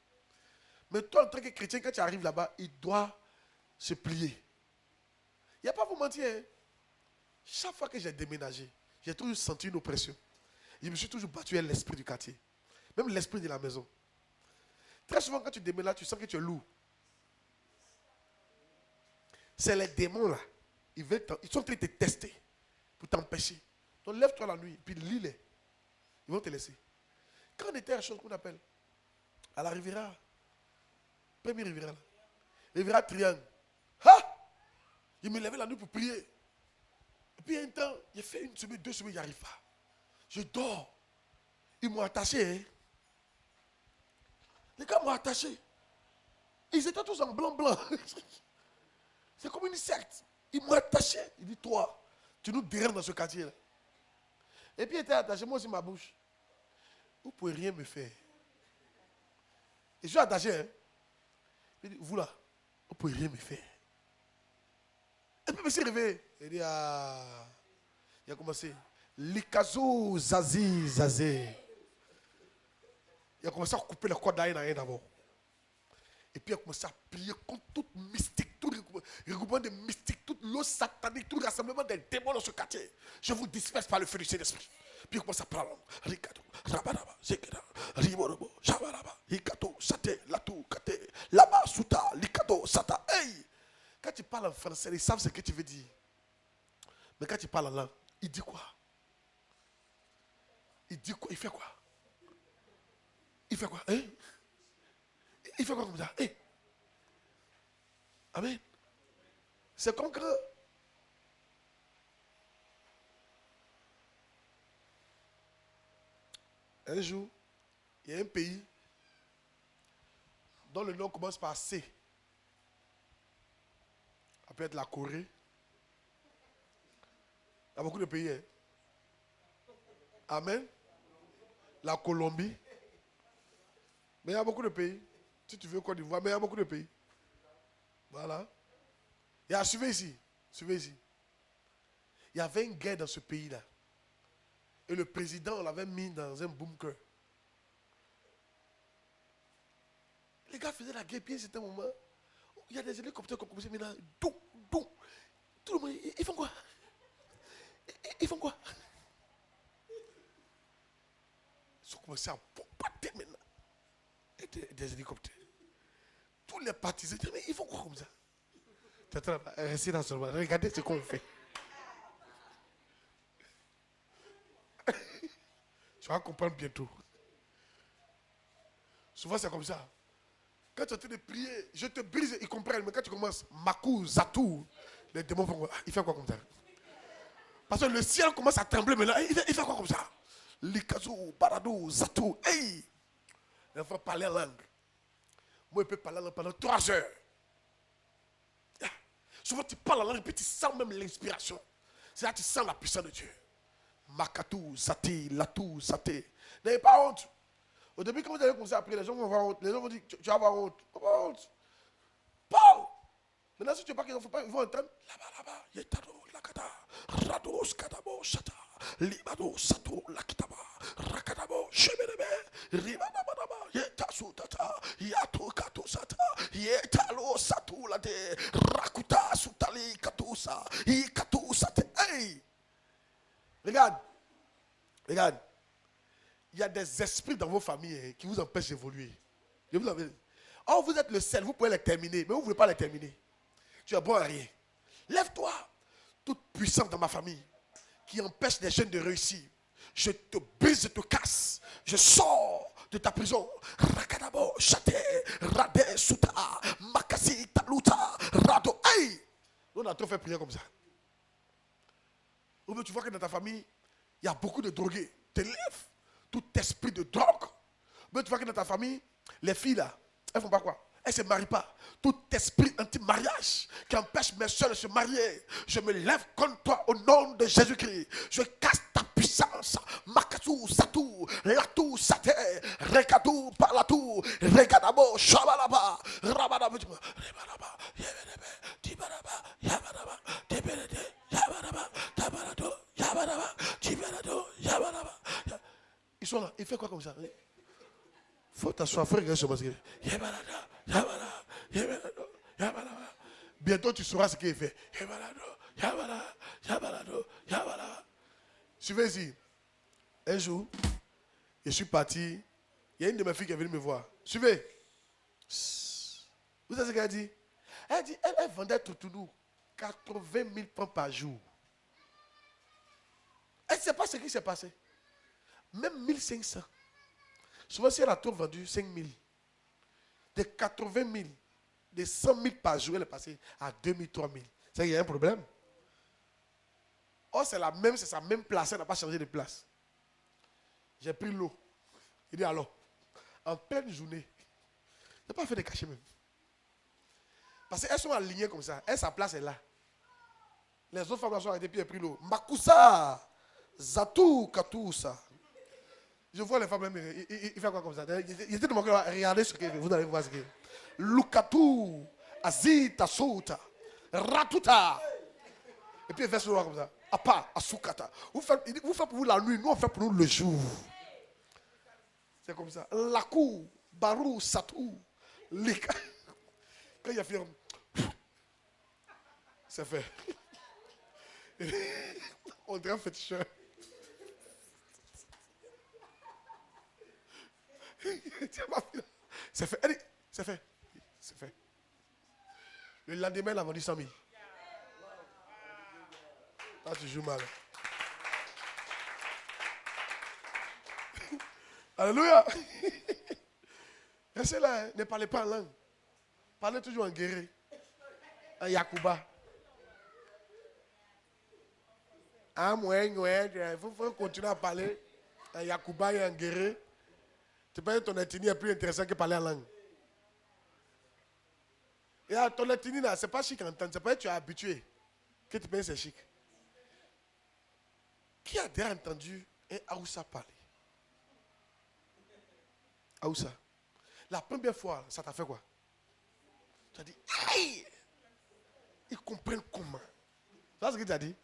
Mais toi, en tant que chrétien, quand tu arrives là-bas, il doit se plier. Il n'y a pas à vous mentir. Hein? Chaque fois que j'ai déménagé, j'ai toujours senti une oppression. Je me suis toujours battu avec l'esprit du quartier. Même l'esprit de la maison. Très souvent, quand tu déménages, tu sens que tu es lourd. C'est les démons là. Ils sont en train de te tester pour t'empêcher. Donc lève-toi la nuit, puis lis-les. Ils vont te laisser. Quand on était à chose qu'on appelle, à la Riviera, premier Riviera, là, Riviera Triangle, il me levait la nuit pour prier. Et puis un temps, j'ai fait une semaine, 2 semaines, il n'y arrive pas. Je dors. Ils m'ont attaché. Hein. Les gars m'ont attaché. Ils étaient tous en blanc. C'est comme une secte. Ils m'ont attaché. Il dit, toi, tu nous déranges dans ce quartier-là. Et puis il était attaché, moi aussi ma bouche. Vous ne pouvez rien me faire. Et je suis attaché. Hein. Il dit, vous là, vous ne pouvez rien me faire. Et puis il s'est réveillé. Il dit, ah. Il a commencé. Likazo, zazi, zazé. Il a commencé à couper le corps d'Aïn d'abord. Et puis il a commencé à prier contre toute mystique, tout regroupement de mystiques, toute l'eau satanique, tout le rassemblement des démons dans ce quartier. Je vous disperse par le feu du Saint-Esprit. Puis il commence à parler. Rikato, Rabaraba, Zekera, Riborobo, Shabaraba, Hikato, Sate, Latou, Kate, Lama, Suta, Likato, Sata. Hey! Quand tu parles en français, ils savent ce que tu veux dire. Mais quand tu parles en langue, il dit quoi? Il dit quoi? Il fait quoi? Il fait quoi? Hein? Il fait quoi comme ça? Hey. Amen. C'est comme que un jour, il y a un pays dont le nom commence par C. Ça peut être la Corée. Il y a beaucoup de pays. Hein? Amen. La Colombie. Mais il y a beaucoup de pays. Si tu veux Côte d'Ivoire, mais il y a beaucoup de pays. Voilà. Et à suivre ici. Suivez ici. Il y avait une guerre dans ce pays-là. Et le président l'avait mis dans un bunker. Les gars faisaient la guerre, puis à un certain moment, il y a des hélicoptères qui ont commencé maintenant. Tout le monde, ils font quoi? Ils font quoi? Ils ont commencé à bombarder maintenant. Et des hélicoptères. Tous les partisans, mais ils font quoi comme ça? Restez dans ce moment. Regardez ce qu'on fait. Tu vas comprendre bientôt. Souvent c'est comme ça. Quand tu es en train de prier, je te brise, ils comprennent. Mais quand tu commences, Makou, Zatou, les démons font quoi? Il fait quoi comme ça? Parce que le ciel commence à trembler maintenant. Il fait quoi comme ça? Likazo, Baradou, Zatou. Hey! Il faut parler en langue. Moi, je peux parler en langue pendant 3 heures. Yeah. Souvent, tu parles en langue et puis tu sens même l'inspiration. C'est là que tu sens la puissance de Dieu. Makatou, Zati, Latou, Zati. N'ayez pas honte. Au début, quand vous allez commencer à prier, les gens vont avoir honte. Les gens vont dire, tu vas avoir honte. Tu vas avoir honte. Paul! Maintenant, si tu ne veux pas qu'ils ne pas, ils vont entendre. Là-bas, Yetado, Lakata, Rados, Kadabo, Shata, Libado, Sato, Lakitaba, Rakadabo, Shebedebe, Ribadabadaba, Yetasu, Tata, Yato, Kato, Sata, Yetalo, Satu, Lade, Rakuta, Sutali, Katusa, Ikatu, Sate. Hey! Regarde. Il y a des esprits dans vos familles qui vous empêchent d'évoluer. Je vous l'avais dit. Oh, vous êtes le seul, vous pouvez les terminer, mais vous ne voulez pas les terminer. Tu es bon à rien. Lève-toi. Toute puissance dans ma famille qui empêche les jeunes de réussir. Je te brise, je te casse. Je sors de ta prison. Rakadabo, Chate, Rade, Suta, Makasi, Taluta, Rado. Hey! On a trop fait prier comme ça. Ou bien tu vois que dans ta famille, Il y a beaucoup de drogués. Te lève. Tout esprit de drogue. Mais tu vois que dans ta famille, les filles là, elles font pas quoi? Elles ne se marient pas. Tout esprit anti-mariage qui empêche mes soeurs de se marier, je me lève contre toi au nom de Jésus-Christ. Je casse ta puissance. Makatou, Satou, Latou, Saté, Rekatou, Palatou, Regadabo, Shabalaba, Rabadaba, Rebalaba, Yabadaba, Tibaraba, Yabadaba, Tebelede, Yabadaba, Tabarado, Yabadaba, Tibarado, Yabadaba. Ils sont là. Il fait quoi comme ça? Faut t'asseoir, frère, regarde sur moi. Bientôt tu sauras ce qu'il fait. Suivez ici. Un jour, je suis parti. Il y a une de mes filles qui est venue me voir. Suivez. Vous savez ce qu'elle a dit? Elle dit, elle vendait tout 80 000 francs par jour. Elle ne sait pas ce qui s'est passé. Même 1500. Souvent, si elle a tout vendu, 5 000. De 80 000, de 100 000 par jour, elle est passée à 2 000, 3 000. C'est qu'il y a un problème. Oh, c'est sa même place, elle n'a pas changé de place. J'ai pris l'eau. Il dit alors, en pleine journée, je n'ai pas fait de cachet même. Parce qu'elles sont alignées comme ça. Elle, sa place est là. Les autres femmes sont arrêtées, puis elles pris l'eau. Makusa, Zatou, Katousa. Je vois les femmes, il fait quoi comme ça? Il était de mon cœur, regardez ce qu'il fait, vous allez voir ce qu'il fait. Lukatou, Azita, Souta, Ratuta. Et puis il fait ce comme ça. Apa, Asukata. Vous faites pour vous la nuit, nous on fait pour nous le jour. C'est comme ça. Lakou, Barou, Satou, Lika. Quand il a fini, c'est fait. On dirait un féticheur. C'est fait. Elle dit, c'est fait. C'est fait. Le lendemain, elle a vendu 100 000. Là, tu joues mal. Alléluia. Restez là, hein. Ne parlez pas en langue. Parlez toujours en guéré. En Yakuba. Il faut continuer à parler en Yakuba et en guéré. Tu penses que ton ethnie est plus intéressant que parler en langue. Et ton ethnie, ce n'est pas chic à entendre. C'est pas que tu es habitué que tu penses que c'est chic. Qui a déjà entendu un Aoussa parler? Aoussa. La première fois, ça t'a fait quoi? Tu as dit, aïe! Ils comprennent comment. Tu vois ce que tu as dit?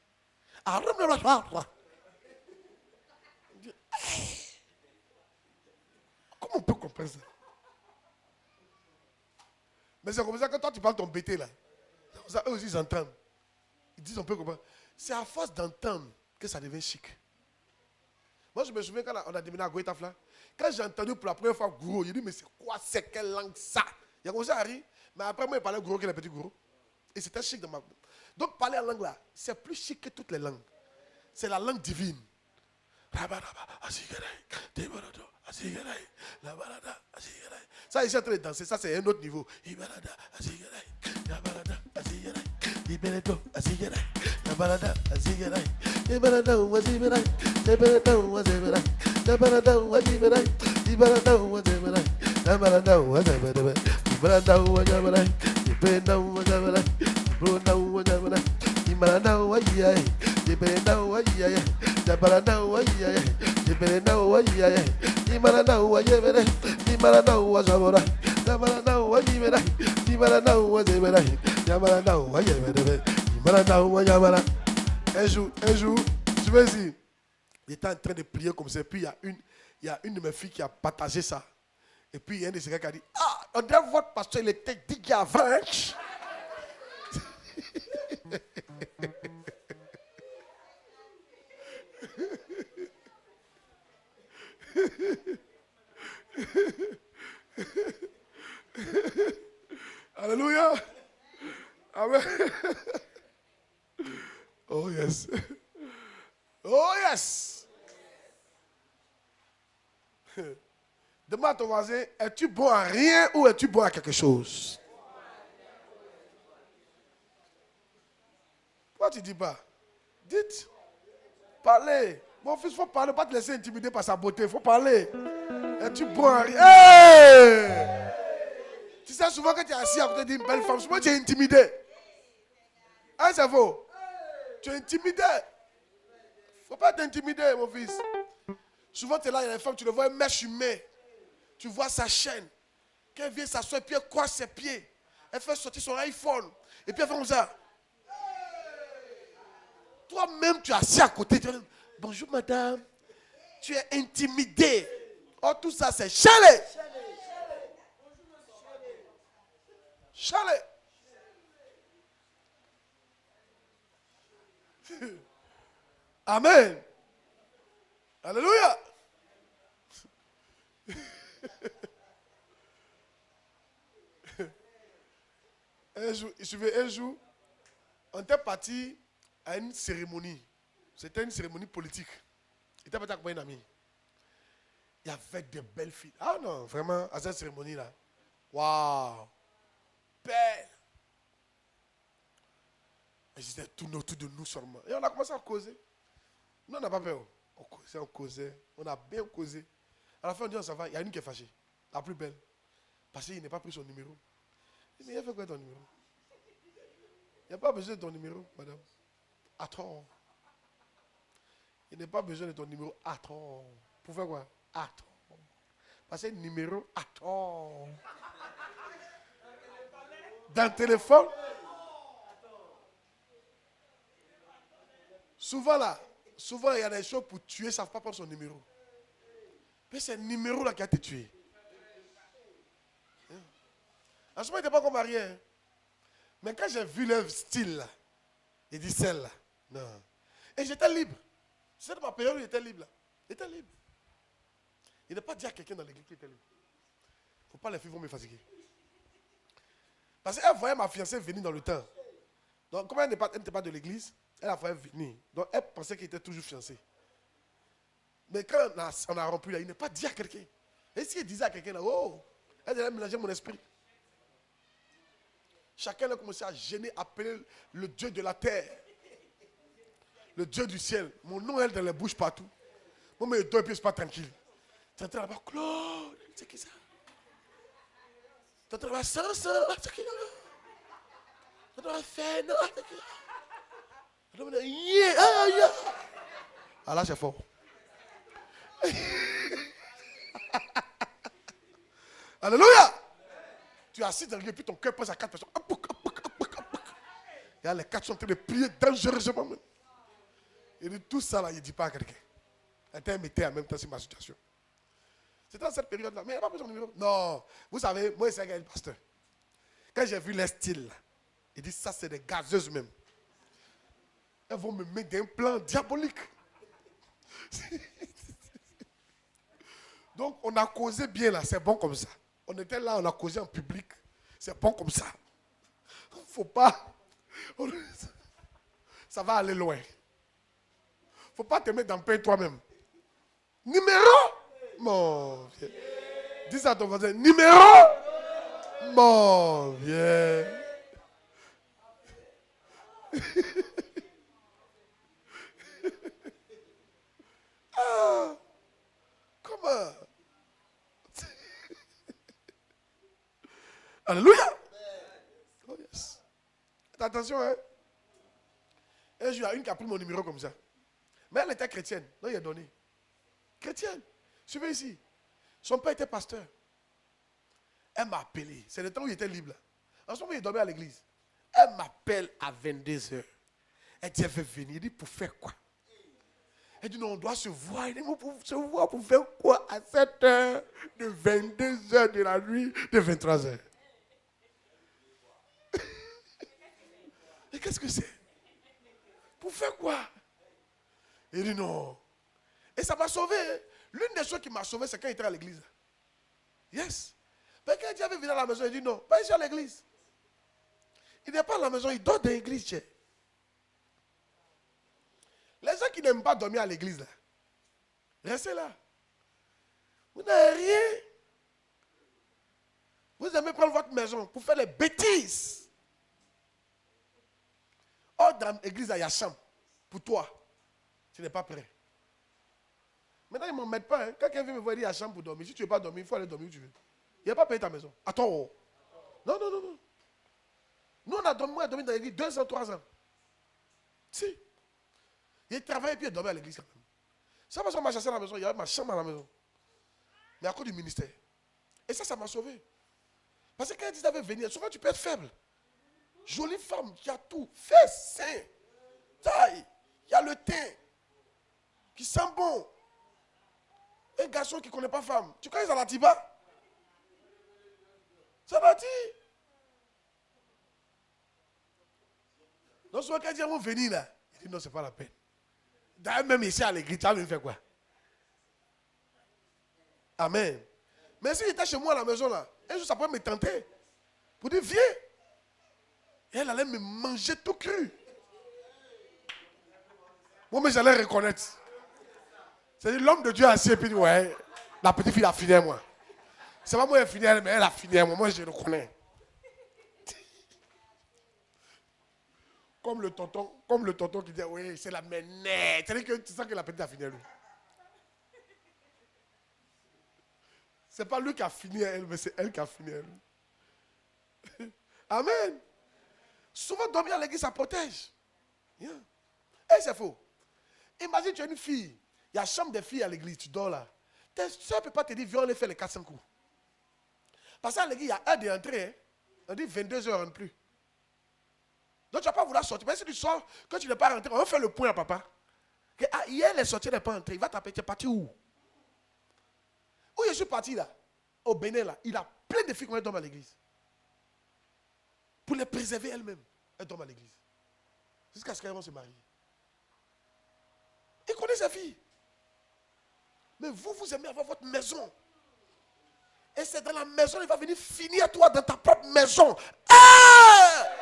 Comment on peut comprendre ça? Mais c'est comme ça que toi tu parles ton bêté là. C'est comme ça, eux aussi ils entendent. Ils disent on peut comprendre. C'est à force d'entendre que ça devient chic. Moi je me souviens quand on a déménagé à Goïtafla, quand j'ai entendu pour la première fois Gouro, j'ai dit mais c'est quoi, c'est quelle langue ça? Il a commencé à rire, mais après moi il parlait Gouro que les petits Gouro. Et c'était chic dans ma... Donc parler en langue là, c'est plus chic que toutes les langues. C'est la langue divine. Ça, ils sont en train de danser. Ça, c'est un autre niveau. Un jour, je vais dire, il était en train de prier comme ça, puis il y a une de mes filles qui a partagé ça. Et puis il y a un de ces gars qui a dit, ah, on dirait votre pasteur, il était dit qu'il y a 20. Alléluia. Amen. Oh yes. Oh yes. Demande à ton voisin, es-tu bon à rien ou es-tu bon à quelque chose? Pourquoi tu ne dis pas? Dites. Parlez. Mon fils, il faut parler, pas te laisser intimider par sa beauté. Il faut parler. Et tu prends un rire. Hey! Tu sais, souvent quand tu es assis à côté d'une belle femme, souvent tu es intimidé. Hein, c'est faux? Tu es intimidé. Il ne faut pas t'intimider, mon fils. Souvent, tu es là, il y a une femme, tu le vois, elle mèche humaine. Tu vois sa chaîne. Quand elle vient s'asseoir, puis elle croise ses pieds. Elle fait sortir son iPhone. Et puis elle fait comme ça. Toi-même, tu es assis à côté. Tu dis, bonjour madame. Tu es intimidé. Oh, tout ça, c'est chalet. Chalet. Amen. Alléluia. Un jour, on était parti à une cérémonie. C'était une cérémonie politique. Il était parti avec un ami. Il y avait de belles filles. Ah non, vraiment, à cette cérémonie-là. Waouh. Belle. Elles étaient tout autour de nous seulement. Et on a commencé à causer. Nous, on n'a pas peur. On causait. On a bien causé. À la fin, on dit, ça va. Il y a une qui est fâchée. La plus belle. Parce qu'il n'a pas pris son numéro. Il dit, mais il a fait quoi ton numéro? Il n'y a pas besoin de ton numéro, madame. Attends. Il n'y a pas besoin de ton numéro. Attends. Pour faire quoi? Attends. Parce que numéro, attends. Dans le téléphone. Souvent il y a des choses pour tuer, ils ne savent pas prendre son numéro. Mais c'est le numéro là qui a été tué. En ce moment, il n'était pas encore marié. Hein. Mais quand j'ai vu leur style là, il dit celle-là. Non. Et j'étais libre. C'est de ma période où il était libre là. Il était libre. Il n'a pas dit à quelqu'un dans l'église qu'il était libre. Il ne faut pas les filles vont me fatiguer. Parce qu'elle voyait ma fiancée venir dans le temps. Donc, comme elle n'était pas de l'église, elle a voulu venir. Donc, elle pensait qu'il était toujours fiancé. Mais quand on a rompu là, il n'est pas dit à quelqu'un. Et s'il disait à quelqu'un là, oh, elle allait mélanger mon esprit. Chacun a commencé à gêner, appeler le Dieu de la terre. Le Dieu du ciel. Mon nom, elle, dans les bouches partout. Moi, mais deux pieds, c'est pas tranquille. Tu es en train là-bas, Claude, c'est qui ça? Tu es en train là-bas, Sansa, c'est qui là? Tu es en train là-bas, Fena, c'est qui là? Tu es en train là-bas, yeah. Ah là, c'est fort. Alléluia. Tu es assis dans le lieu, puis ton cœur passe à 4 personnes. Et là, les 4 sont en train de prier dangereusement. Même. Il dit tout ça là, il ne dit pas à quelqu'un. Elle mettait en même temps sur ma situation. C'était dans cette période-là. Mais il n'y a pas besoin de numéro. Non. Vous savez, moi, c'est un pasteur. Quand j'ai vu les styles, là, il dit ça, c'est des gazeuses même. Elles vont me mettre d'un plan diabolique. Donc, on a causé bien là, c'est bon comme ça. On était là, on a causé en public. C'est bon comme ça. Il ne faut pas. Ça va aller loin. Il ne faut pas te mettre dans le pain toi-même. Numéro. Mon vieux. Dis ça à ton voisin. Numéro. Mon vieux. Ah. Comment? Alléluia. Oh yes. Attention, hein. Un jour, il y a une qui a pris mon numéro comme ça. Mais elle était chrétienne. Donc, il a donné. Chrétienne. Suivez ici. Son père était pasteur. Elle m'a appelé. C'est le temps où il était libre. Là. En ce moment, il dormait à l'église. Elle m'appelle à 22h. Elle dit, elle veut venir. Il dit, pour faire quoi? Elle dit, non, on doit se voir. Il dit, pour se voir pour faire quoi à 7h, de 22h de la nuit, de 23h. Et qu'est-ce que c'est? Pour faire quoi? Il dit, non. Et ça m'a sauvé. L'une des choses qui m'a sauvé, c'est quand il était à l'église. Yes. Mais quand Dieu avait venu à la maison, il dit, non, pas ici à l'église. Il n'est pas à la maison, il dort dans l'église. Les gens qui n'aiment pas dormir à l'église, là, restez là. Vous n'avez rien. Vous aimez prendre votre maison pour faire les bêtises. Or, dans l'église, il y a chambre. Pour toi, tu n'es pas prêt. Maintenant, ils ne m'en mettent pas. Hein. Quand quelqu'un vient me voir, il y a chambre pour dormir. Si tu ne veux pas dormir, il faut aller dormir où tu veux. Il n'a pas payé ta maison. Attends. Non, non, non, non. Nous, on a dormi dans l'église 2 ans, 3 ans. Si. Il travaillait et puis il dormait à l'église quand même. Ça parce qu'on m'a chassé à la maison, il y avait ma chambre à la maison. Mais à cause du ministère. Et ça m'a sauvé. Parce que quand ils avaient venir, souvent tu peux être faible. Jolie femme qui a tout. Fesses, seins, taille. Il y a le teint qui sent bon. Un garçon qui ne connaît pas femme. Tu connais ça l'attire pas? Ça l'attire. Donc souvent quand ils vont venir là, il dit non, c'est pas la peine. D'ailleurs même ici à l'église, tu vas me faire quoi? Amen. Mais s'il était chez moi à la maison là, un jour ça pourrait me tenter. Pour dire viens. Et elle allait me manger tout cru. Moi mais j'allais reconnaître. C'est-à-dire l'homme de Dieu assis et puis dit ouais, la petite fille a fini à moi. C'est pas moi qui a fini, mais elle a fini à moi. Moi je le connais. Comme le tonton qui dit oui, c'est la ménette. C'est-à-dire que tu sens que la petite a fini à lui. C'est pas lui qui a fini à elle, mais c'est elle qui a fini à lui. Amen. Souvent dormir à l'église, ça protège. Yeah. Et c'est faux. Imagine tu es une fille, il y a chambre des filles à l'église, tu dors là. Tes soeurs ne peuvent pas te dire, viens, on les fait les 4-5 coups. Parce qu'à l'église, il y a un des entrées, hein. On dit 22 heures, plus. Donc tu ne vas pas vouloir sortir. Mais si tu sors, quand tu n'es pas rentré, on va faire le point à papa. Que, ah, hier, les sorties n'est pas entrée. Il va t'appeler, tu es parti où? Où je suis parti là? Au Bénin là. Il a plein de filles qui dorment à l'église. Pour les préserver elles-mêmes. Elles dorment à l'église. Jusqu'à ce qu'elles vont se marier. Il connaît sa fille. Mais vous aimez avoir votre maison. Et c'est dans la maison, il va venir finir toi dans ta propre maison. Ah!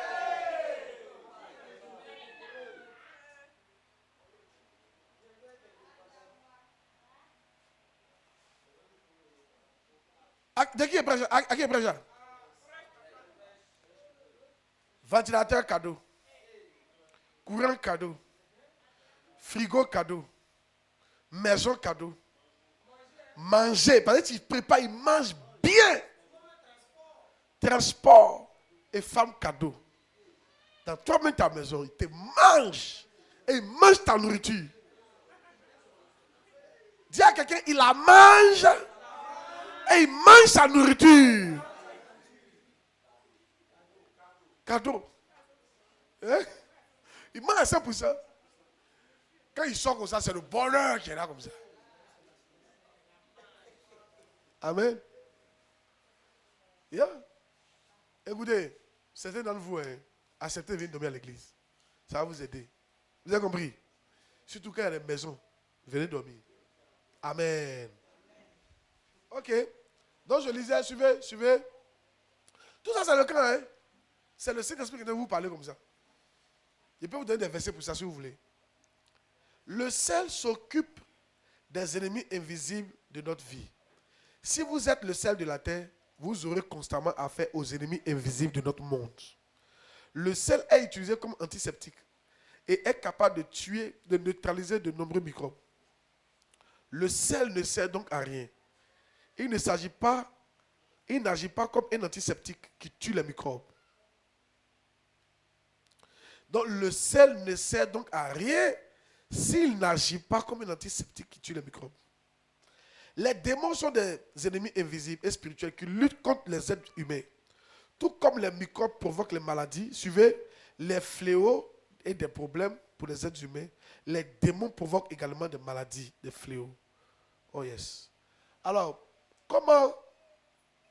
De qui est prêt? À qui est prêt? Ventilateur cadeau. Courant cadeau. Frigo cadeau. Maison cadeau. Manger. Parce que tu prépares, il mange bien. Transport. Et femme cadeau. Dans toi-même ta maison, il te mange. Et il mange ta nourriture. Dis à quelqu'un, il la mange. Et il mange sa nourriture. Cadeau. Hein? Il mange à 100%. Quand il sort comme ça, c'est le bonheur qui est là comme ça. Amen. Yeah. Écoutez, certains d'entre vous, acceptez de venir dormir à l'église. Ça va vous aider. Vous avez compris? Surtout quand il y a des maisons, venez dormir. Amen. Ok. Donc je lisais, suivez. Tout ça, c'est le cas. Hein? C'est le Saint-Esprit qui vient vous parler comme ça. Il peut vous donner des versets pour ça si vous voulez. Le ciel s'occupe des ennemis invisibles de notre vie. Si vous êtes le sel de la terre, vous aurez constamment affaire aux ennemis invisibles de notre monde. Le sel est utilisé comme antiseptique et est capable de tuer, de neutraliser de nombreux microbes. Le sel ne sert donc à rien. Il n'agit pas comme un antiseptique qui tue les microbes. Donc le sel ne sert donc à rien s'il n'agit pas comme un antiseptique qui tue les microbes. Les démons sont des ennemis invisibles et spirituels qui luttent contre les êtres humains. Tout comme les microbes provoquent les maladies, suivez, les fléaux et des problèmes pour les êtres humains, les démons provoquent également des maladies, des fléaux. Oh yes. Alors,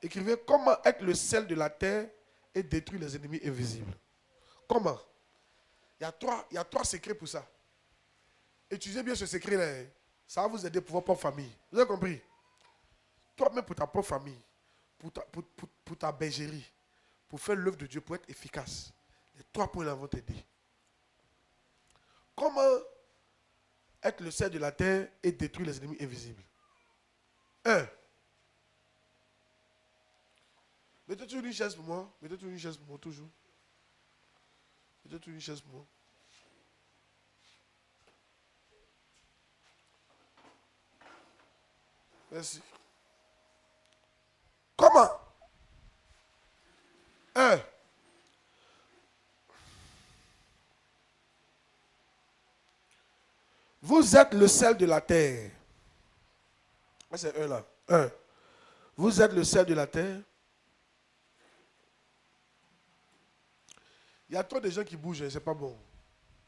écrivez, comment être le sel de la terre et détruire les ennemis invisibles? Comment? Il y a trois secrets pour ça. Utilisez bien ce secret-là. Ça va vous aider pour votre propre famille. Vous avez compris? Toi-même pour ta propre famille, pour ta bergerie, pour faire l'œuvre de Dieu, pour être efficace. Les 3 points-là vont t'aider. Comment être le sel de la terre et détruire les ennemis invisibles? 1. Mettez toujours une chaise pour moi. Mettez toujours une chaise pour moi, toujours. Mettez toujours une chaise pour moi. Merci. Comment? Vous êtes le sel de la terre. C'est eux là. Vous êtes le sel de la terre. Il y a trop de gens qui bougent, c'est pas bon.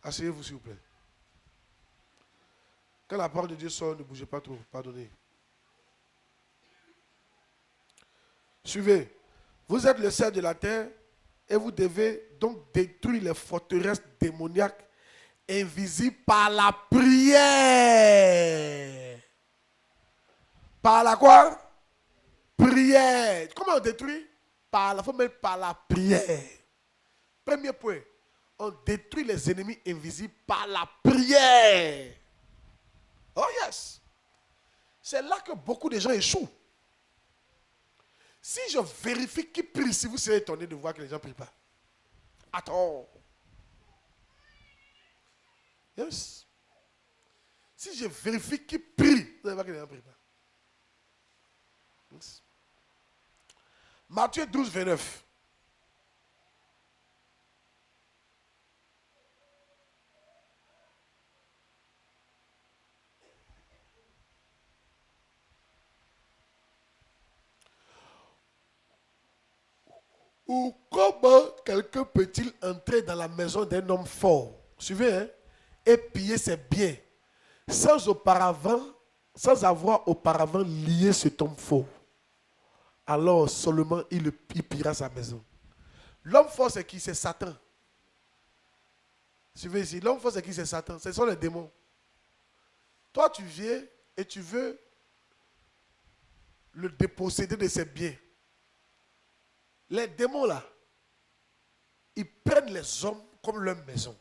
Asseyez-vous s'il vous plaît. Quand la parole de Dieu sort, ne bougez pas trop. Pardonnez. Suivez. Vous êtes le sel de la terre et vous devez donc détruire les forteresses démoniaques invisibles par la prière. Par la quoi? Prière. Comment on détruit? Par la prière. Premier point. On détruit les ennemis invisibles par la prière. Oh yes. C'est là que beaucoup de gens échouent. Si je vérifie qui prie, si vous serez étonné de voir que les gens ne prient pas. Attends. Yes. Si je vérifie qui prie, vous allez voir que les gens ne prient pas. Yes. Matthieu 12, 29. Ou comment quelqu'un peut-il entrer dans la maison d'un homme fort, suivez, hein, et piller ses biens sans avoir auparavant lié cet homme fort? Alors seulement il pillera sa maison. L'homme fort c'est qui? C'est Satan. Suivez ici, l'homme fort c'est qui? C'est Satan. Ce sont les démons. Toi tu viens et tu veux le déposséder de ses biens. Les démons là, ils prennent les hommes comme leur maison.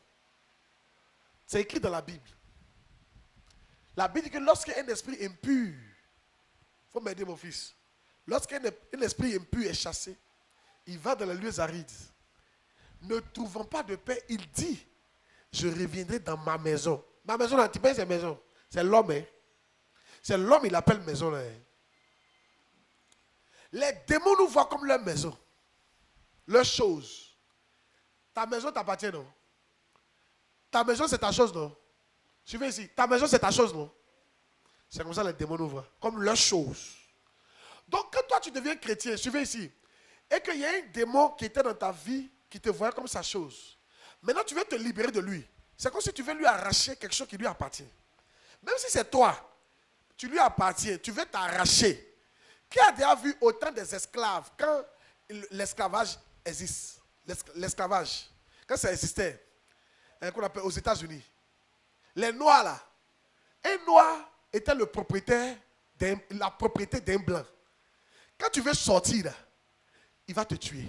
C'est écrit dans la Bible. La Bible dit que lorsqu'un esprit impur, il faut m'aider mon fils, lorsqu'un esprit impur est chassé, il va dans les lieux arides. Ne trouvant pas de paix, il dit, je reviendrai dans ma maison. Ma maison là, tu penses c'est maison. C'est l'homme. Hein? C'est l'homme, il appelle maison là. Hein? Les démons nous voient comme leur maison. Leur chose. Ta maison t'appartient, non? Ta maison, c'est ta chose, non? Suivez ici. Ta maison, c'est ta chose, non? C'est comme ça les démons nous voient. Comme leur chose. Donc, quand toi, tu deviens chrétien, suivez ici. Et qu'il y a un démon qui était dans ta vie, qui te voyait comme sa chose. Maintenant, tu veux te libérer de lui. C'est comme si tu veux lui arracher quelque chose qui lui appartient. Même si c'est toi, tu lui appartiens, tu veux t'arracher. Qui a déjà vu autant des esclaves quand l'esclavage existe? L'esclavage, quand ça existait, qu'on appelle aux États-Unis, les Noirs là, un Noir était la propriété d'un Blanc. Quand tu veux sortir là, il va te tuer.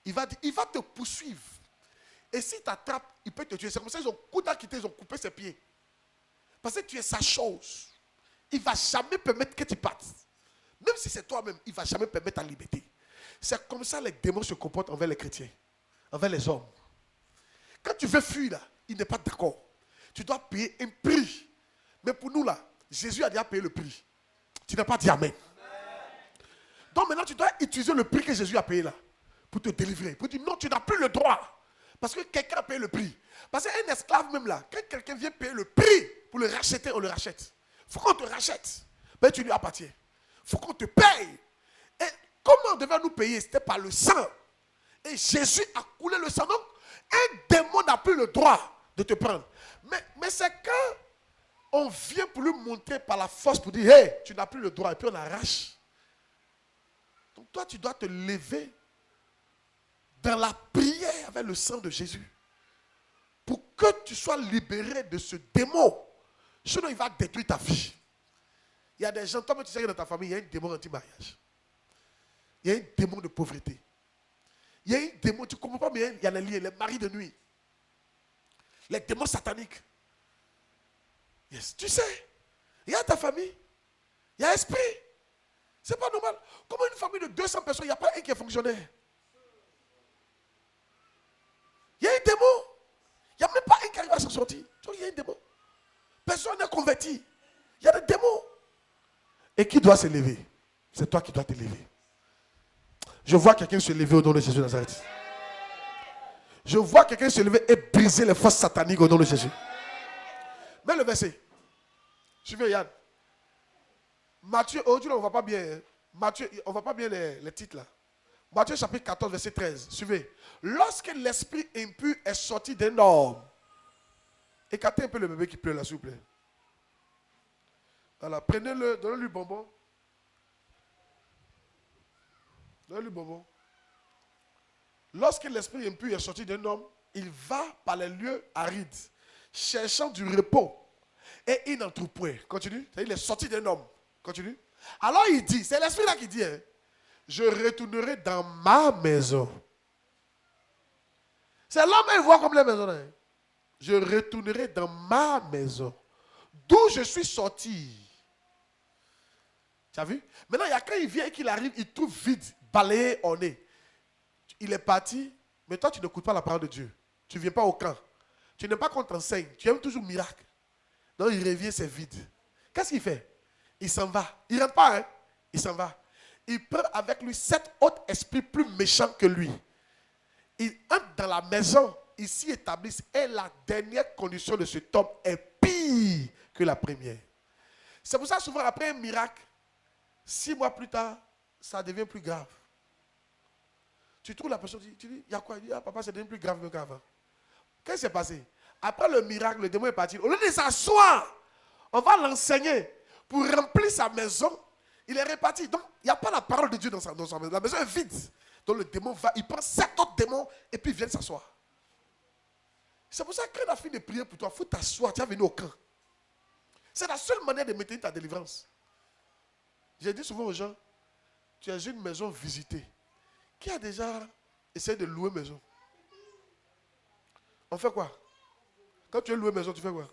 Il va te poursuivre. Et s'il t'attrape, il peut te tuer. C'est comme ça qu'ils ont coupé ses pieds. Parce que tu es sa chose. Il ne va jamais permettre que tu partes. Même si c'est toi-même, il ne va jamais permettre ta liberté. C'est comme ça que les démons se comportent envers les chrétiens, envers les hommes. Quand tu veux fuir là, il n'est pas d'accord. Tu dois payer un prix. Mais pour nous là, Jésus a déjà payé le prix. Tu n'as pas dit Amen. Donc maintenant tu dois utiliser le prix que Jésus a payé là, pour te délivrer. Pour dire non, tu n'as plus le droit. Parce que quelqu'un a payé le prix. Parce qu'un esclave même là, quand quelqu'un vient payer le prix pour le racheter, on le rachète. Il faut qu'on te rachète. Mais tu lui appartiens. Il faut qu'on te paye. Et comment devait-nous payer? C'était par le sang. Et Jésus a coulé le sang. Donc, un démon n'a plus le droit de te prendre. Mais c'est quand on vient pour lui montrer par la force, pour dire, hey, tu n'as plus le droit. Et puis on arrache. Donc toi, tu dois te lever dans la prière avec le sang de Jésus. Pour que tu sois libéré de ce démon. Sinon, il va détruire ta vie. Il y a des gens, toi, tu sais que dans ta famille, il y a un démon anti-mariage. Il y a un démon de pauvreté. Il y a un démon, tu ne comprends pas bien, il y a les liens, les maris de nuit. Les démons sataniques. Yes, tu sais, il y a ta famille, il y a esprit. C'est pas normal. Comment une famille de 200 personnes, il n'y a pas un qui est fonctionnaire? Il y a un démon. Il n'y a même pas un qui arrive à s'en sortir. Il y a un démon. Personne n'est converti. Il y a des démons. Et qui doit se lever? C'est toi qui dois te lever. Je vois quelqu'un se lever au nom de Jésus de Nazareth. Je vois quelqu'un se lever et briser les forces sataniques au nom de Jésus. Mets le verset. Suivez Yann. Matthieu, aujourd'hui on ne voit pas bien. Hein. Matthieu, on ne voit pas bien les titres là. Matthieu chapitre 14, verset 13. Suivez. Lorsque l'esprit impur est sorti d'un homme. Écartez un peu le bébé qui pleure là, s'il vous plaît. Voilà, prenez-le, donnez-lui bonbon. Donnez-lui bonbon. Lorsque l'esprit impur est sorti d'un homme, il va par les lieux arides, cherchant du repos. Et il n'en trouve point. Continue. Il est sorti d'un homme. Continue. Alors il dit, c'est l'esprit là qui dit, hein, je retournerai dans ma maison. C'est l'homme qui voit comme les maisons. Hein. Je retournerai dans ma maison. D'où je suis sorti. Tu as vu? Maintenant, il y a quand il vient et qu'il arrive, il trouve vide, balayé au nez. Il est parti, mais toi tu n'écoutes pas la parole de Dieu. Tu ne viens pas au camp. Tu n'aimes pas qu'on t'enseigne. Tu aimes toujours le miracle. Donc il revient, c'est vide. Qu'est-ce qu'il fait? Il s'en va. Il ne rentre pas, hein? Il s'en va. Il prend avec lui 7 autres esprits plus méchants que lui. Il entre dans la maison, ils s'y établissent. Et la dernière condition de cet homme est pire que la première. C'est pour ça souvent après un miracle, 6 mois plus tard, ça devient plus grave. Tu trouves la personne, tu dis, il y a quoi? Il dit, ah, papa, c'est devenu plus grave qu'avant. Qu'est-ce qui s'est passé? Après le miracle, le démon est parti. Au lieu de s'asseoir, on va l'enseigner pour remplir sa maison. Il est reparti. Donc, il n'y a pas la parole de Dieu dans sa maison. La maison est vide. Donc, le démon va, il prend 7 autres démons et puis il vient s'asseoir. C'est pour ça que quand on a fini de prier pour toi, il faut t'asseoir. Tu es venu au camp. C'est la seule manière de maintenir ta délivrance. J'ai dit souvent aux gens, tu as une maison visitée. Qui a déjà essayé de louer maison? On fait quoi? Quand tu veux louer maison, tu fais quoi?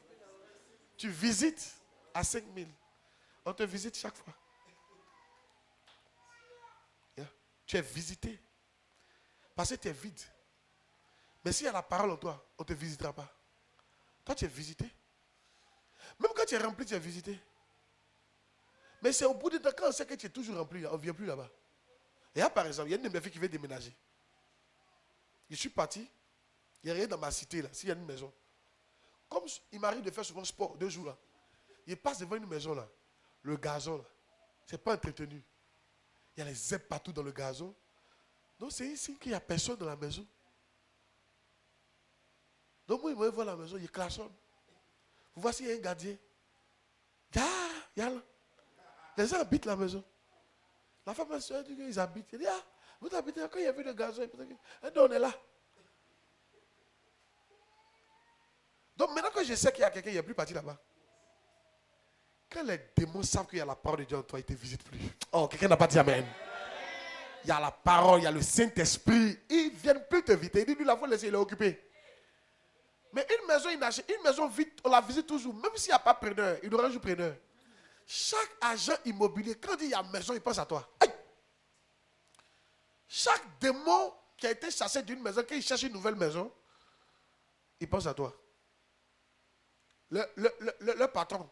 Tu visites à 5 000. On te visite chaque fois. Yeah. Tu es visité. Parce que tu es vide. Mais s'il y a la parole en toi, on ne te visitera pas. Toi, tu es visité. Même quand tu es rempli, tu es visité. Mais c'est au bout de temps, quand on sait que tu es toujours rempli, on ne vient plus là-bas. Et là, par exemple, il y a une de mes filles qui veut déménager. Je suis parti. Il n'y a rien dans ma cité, là, s'il y a une maison. Comme il m'arrive de faire souvent sport 2 jours, là. Il passe devant une maison, là. Le gazon, là. Ce n'est pas entretenu. Il y a les zèbres partout dans le gazon. Donc, c'est ici qu'il n'y a personne dans la maison. Donc, moi, il me voit la maison, il klaxonne. Vous voici, il y a un gardien. Il y a là. Les gens habitent la maison. La femme et soeur dit qu'ils habitent. Elle dit, ah, vous habitez, quand il y a vu le gazon, on est là. Donc maintenant que je sais qu'il y a quelqu'un, il n'est plus parti là-bas. Quand les démons savent qu'il y a la parole de Dieu en toi, ils ne te visitent plus. Oh, quelqu'un n'a pas dit amen. Il y a la parole, il y a le Saint-Esprit. Ils ne viennent plus te visiter. Il dit, lui, la fois laissé, il est occupé. Mais une maison inachète, une maison vide, on la visite toujours. Même s'il n'y a pas preneur, il aura un jour preneur. Chaque agent immobilier, quand il dit il y a maison, il pense à toi. Aïe! Chaque démon qui a été chassé d'une maison, quand il cherche une nouvelle maison, il pense à toi. Le patron,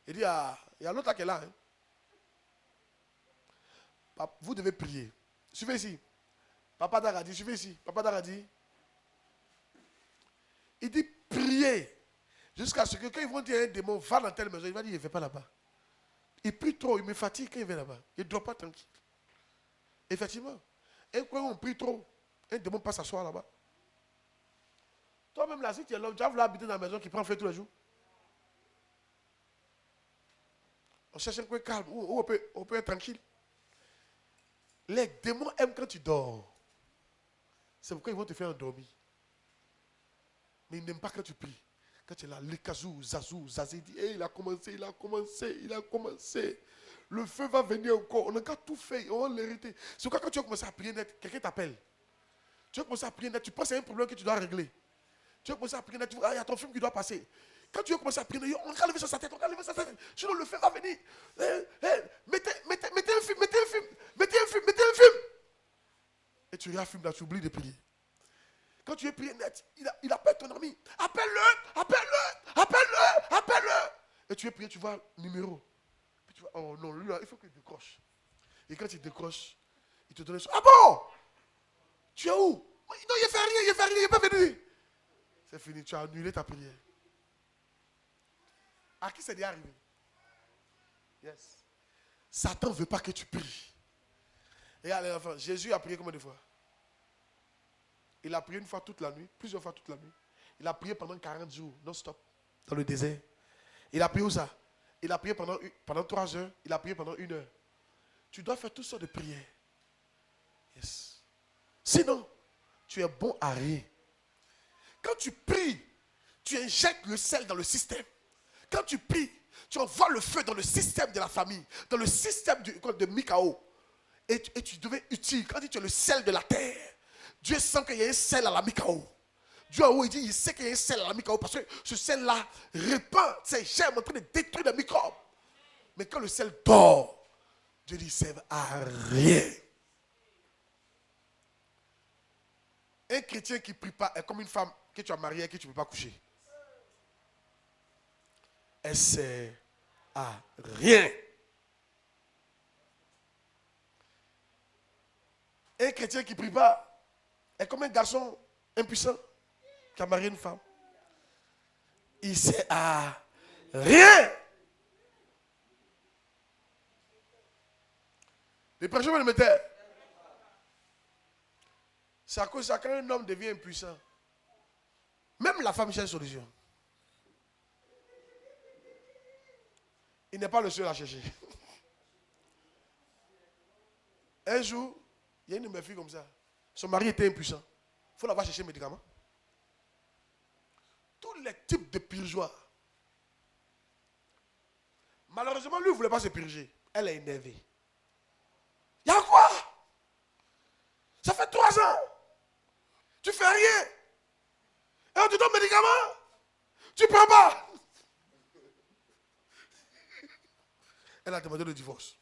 il dit, il y a l'autre qui est là. Hein. Vous devez prier. Suivez ici. Papa Daradi, suivez ici. Papa Daradi. Il dit, priez. Jusqu'à ce que quand ils vont dire à un démon, va dans telle maison, il va dire, il ne va pas là-bas. Il prie trop, il me fatigue quand il vient là-bas. Il ne dort pas tranquille. Effectivement. Et quand on prie trop, un démon passe s'asseoir là-bas. Toi-même là, si tu es l'homme, tu vas vouloir habiter dans la maison qui prend feu tous les jours. On cherche un coin calme, où on peut être tranquille. Les démons aiment quand tu dors. C'est pourquoi ils vont te faire endormir. Mais ils n'aiment pas quand tu pries. Quand tu es là, Lekazou, Zazou, Zazé dit, hey, il a commencé. Le feu va venir encore. On a encore tout fait, on va l'hériter. C'est pourquoi quand tu vas commencer à prier net, quelqu'un t'appelle. Tu vas commencer à prier net, tu penses à un problème que tu dois régler. Tu vas commencer à prier net, tu vois, il y a ton film qui doit passer. Quand tu vas commencer à prier, on va lever sur sa tête, sinon le feu va venir. Mettez un film. Et tu regardes un film là, tu oublies de prier. Quand tu es prié net, il appelle ton ami. Appelle-le. Et tu es prié, tu vois le numéro. Puis Tu vois, oh non, lui là, il faut qu'il décroche. Et quand il décroche, il te donne ça. Ah bon? Tu es où? Non, il ne fait rien, il n'est pas venu. C'est fini, tu as annulé ta prière. À qui c'est déjà arrivé? Yes. Satan ne veut pas que tu pries. Regarde les enfants, Jésus a prié combien de fois? Il a prié une fois toute la nuit, plusieurs fois toute la nuit. Il a prié pendant 40 jours, non-stop, dans le désert. Il a prié où ça? Il a prié pendant 3 heures, il a prié pendant 1 heure. Tu dois faire toutes sortes de prières. Yes. Sinon, tu es bon à rien. Quand tu pries, tu injectes le sel dans le système. Quand tu pries, tu envoies le feu dans le système de la famille, dans le système de Mikao. Et tu deviens utile. Quand tu es le sel de la terre, Dieu sent qu'il y a un sel à la Mikao. Dieu en haut, il dit, il sait qu'il y a un sel à la Mikao parce que ce sel-là répand ses germes en train de détruire les microbes. Mais quand le sel dort, Dieu dit, ça ne sert à rien. Un chrétien qui ne prie pas est comme une femme que tu as mariée et que tu ne peux pas coucher. Elle ne sert à rien. Un chrétien qui ne prie pas est comme un garçon impuissant qui a marié une femme. Il ne sert à rien. Les prêcheurs me le mettaient. C'est à cause de ça quand un homme devient impuissant. Même la femme cherche une solution. Il n'est pas le seul à chercher. Un jour, il y a une de mes filles comme ça. Son mari était impuissant. Il faut l'avoir cherché un médicament. Tous les types de purgeoires. Malheureusement, lui ne voulait pas se purger. Elle est énervée. Il y a quoi? Ça fait 3 ans. Tu fais rien. Et on te donne un médicament. Tu ne prends pas. Elle a demandé le divorce.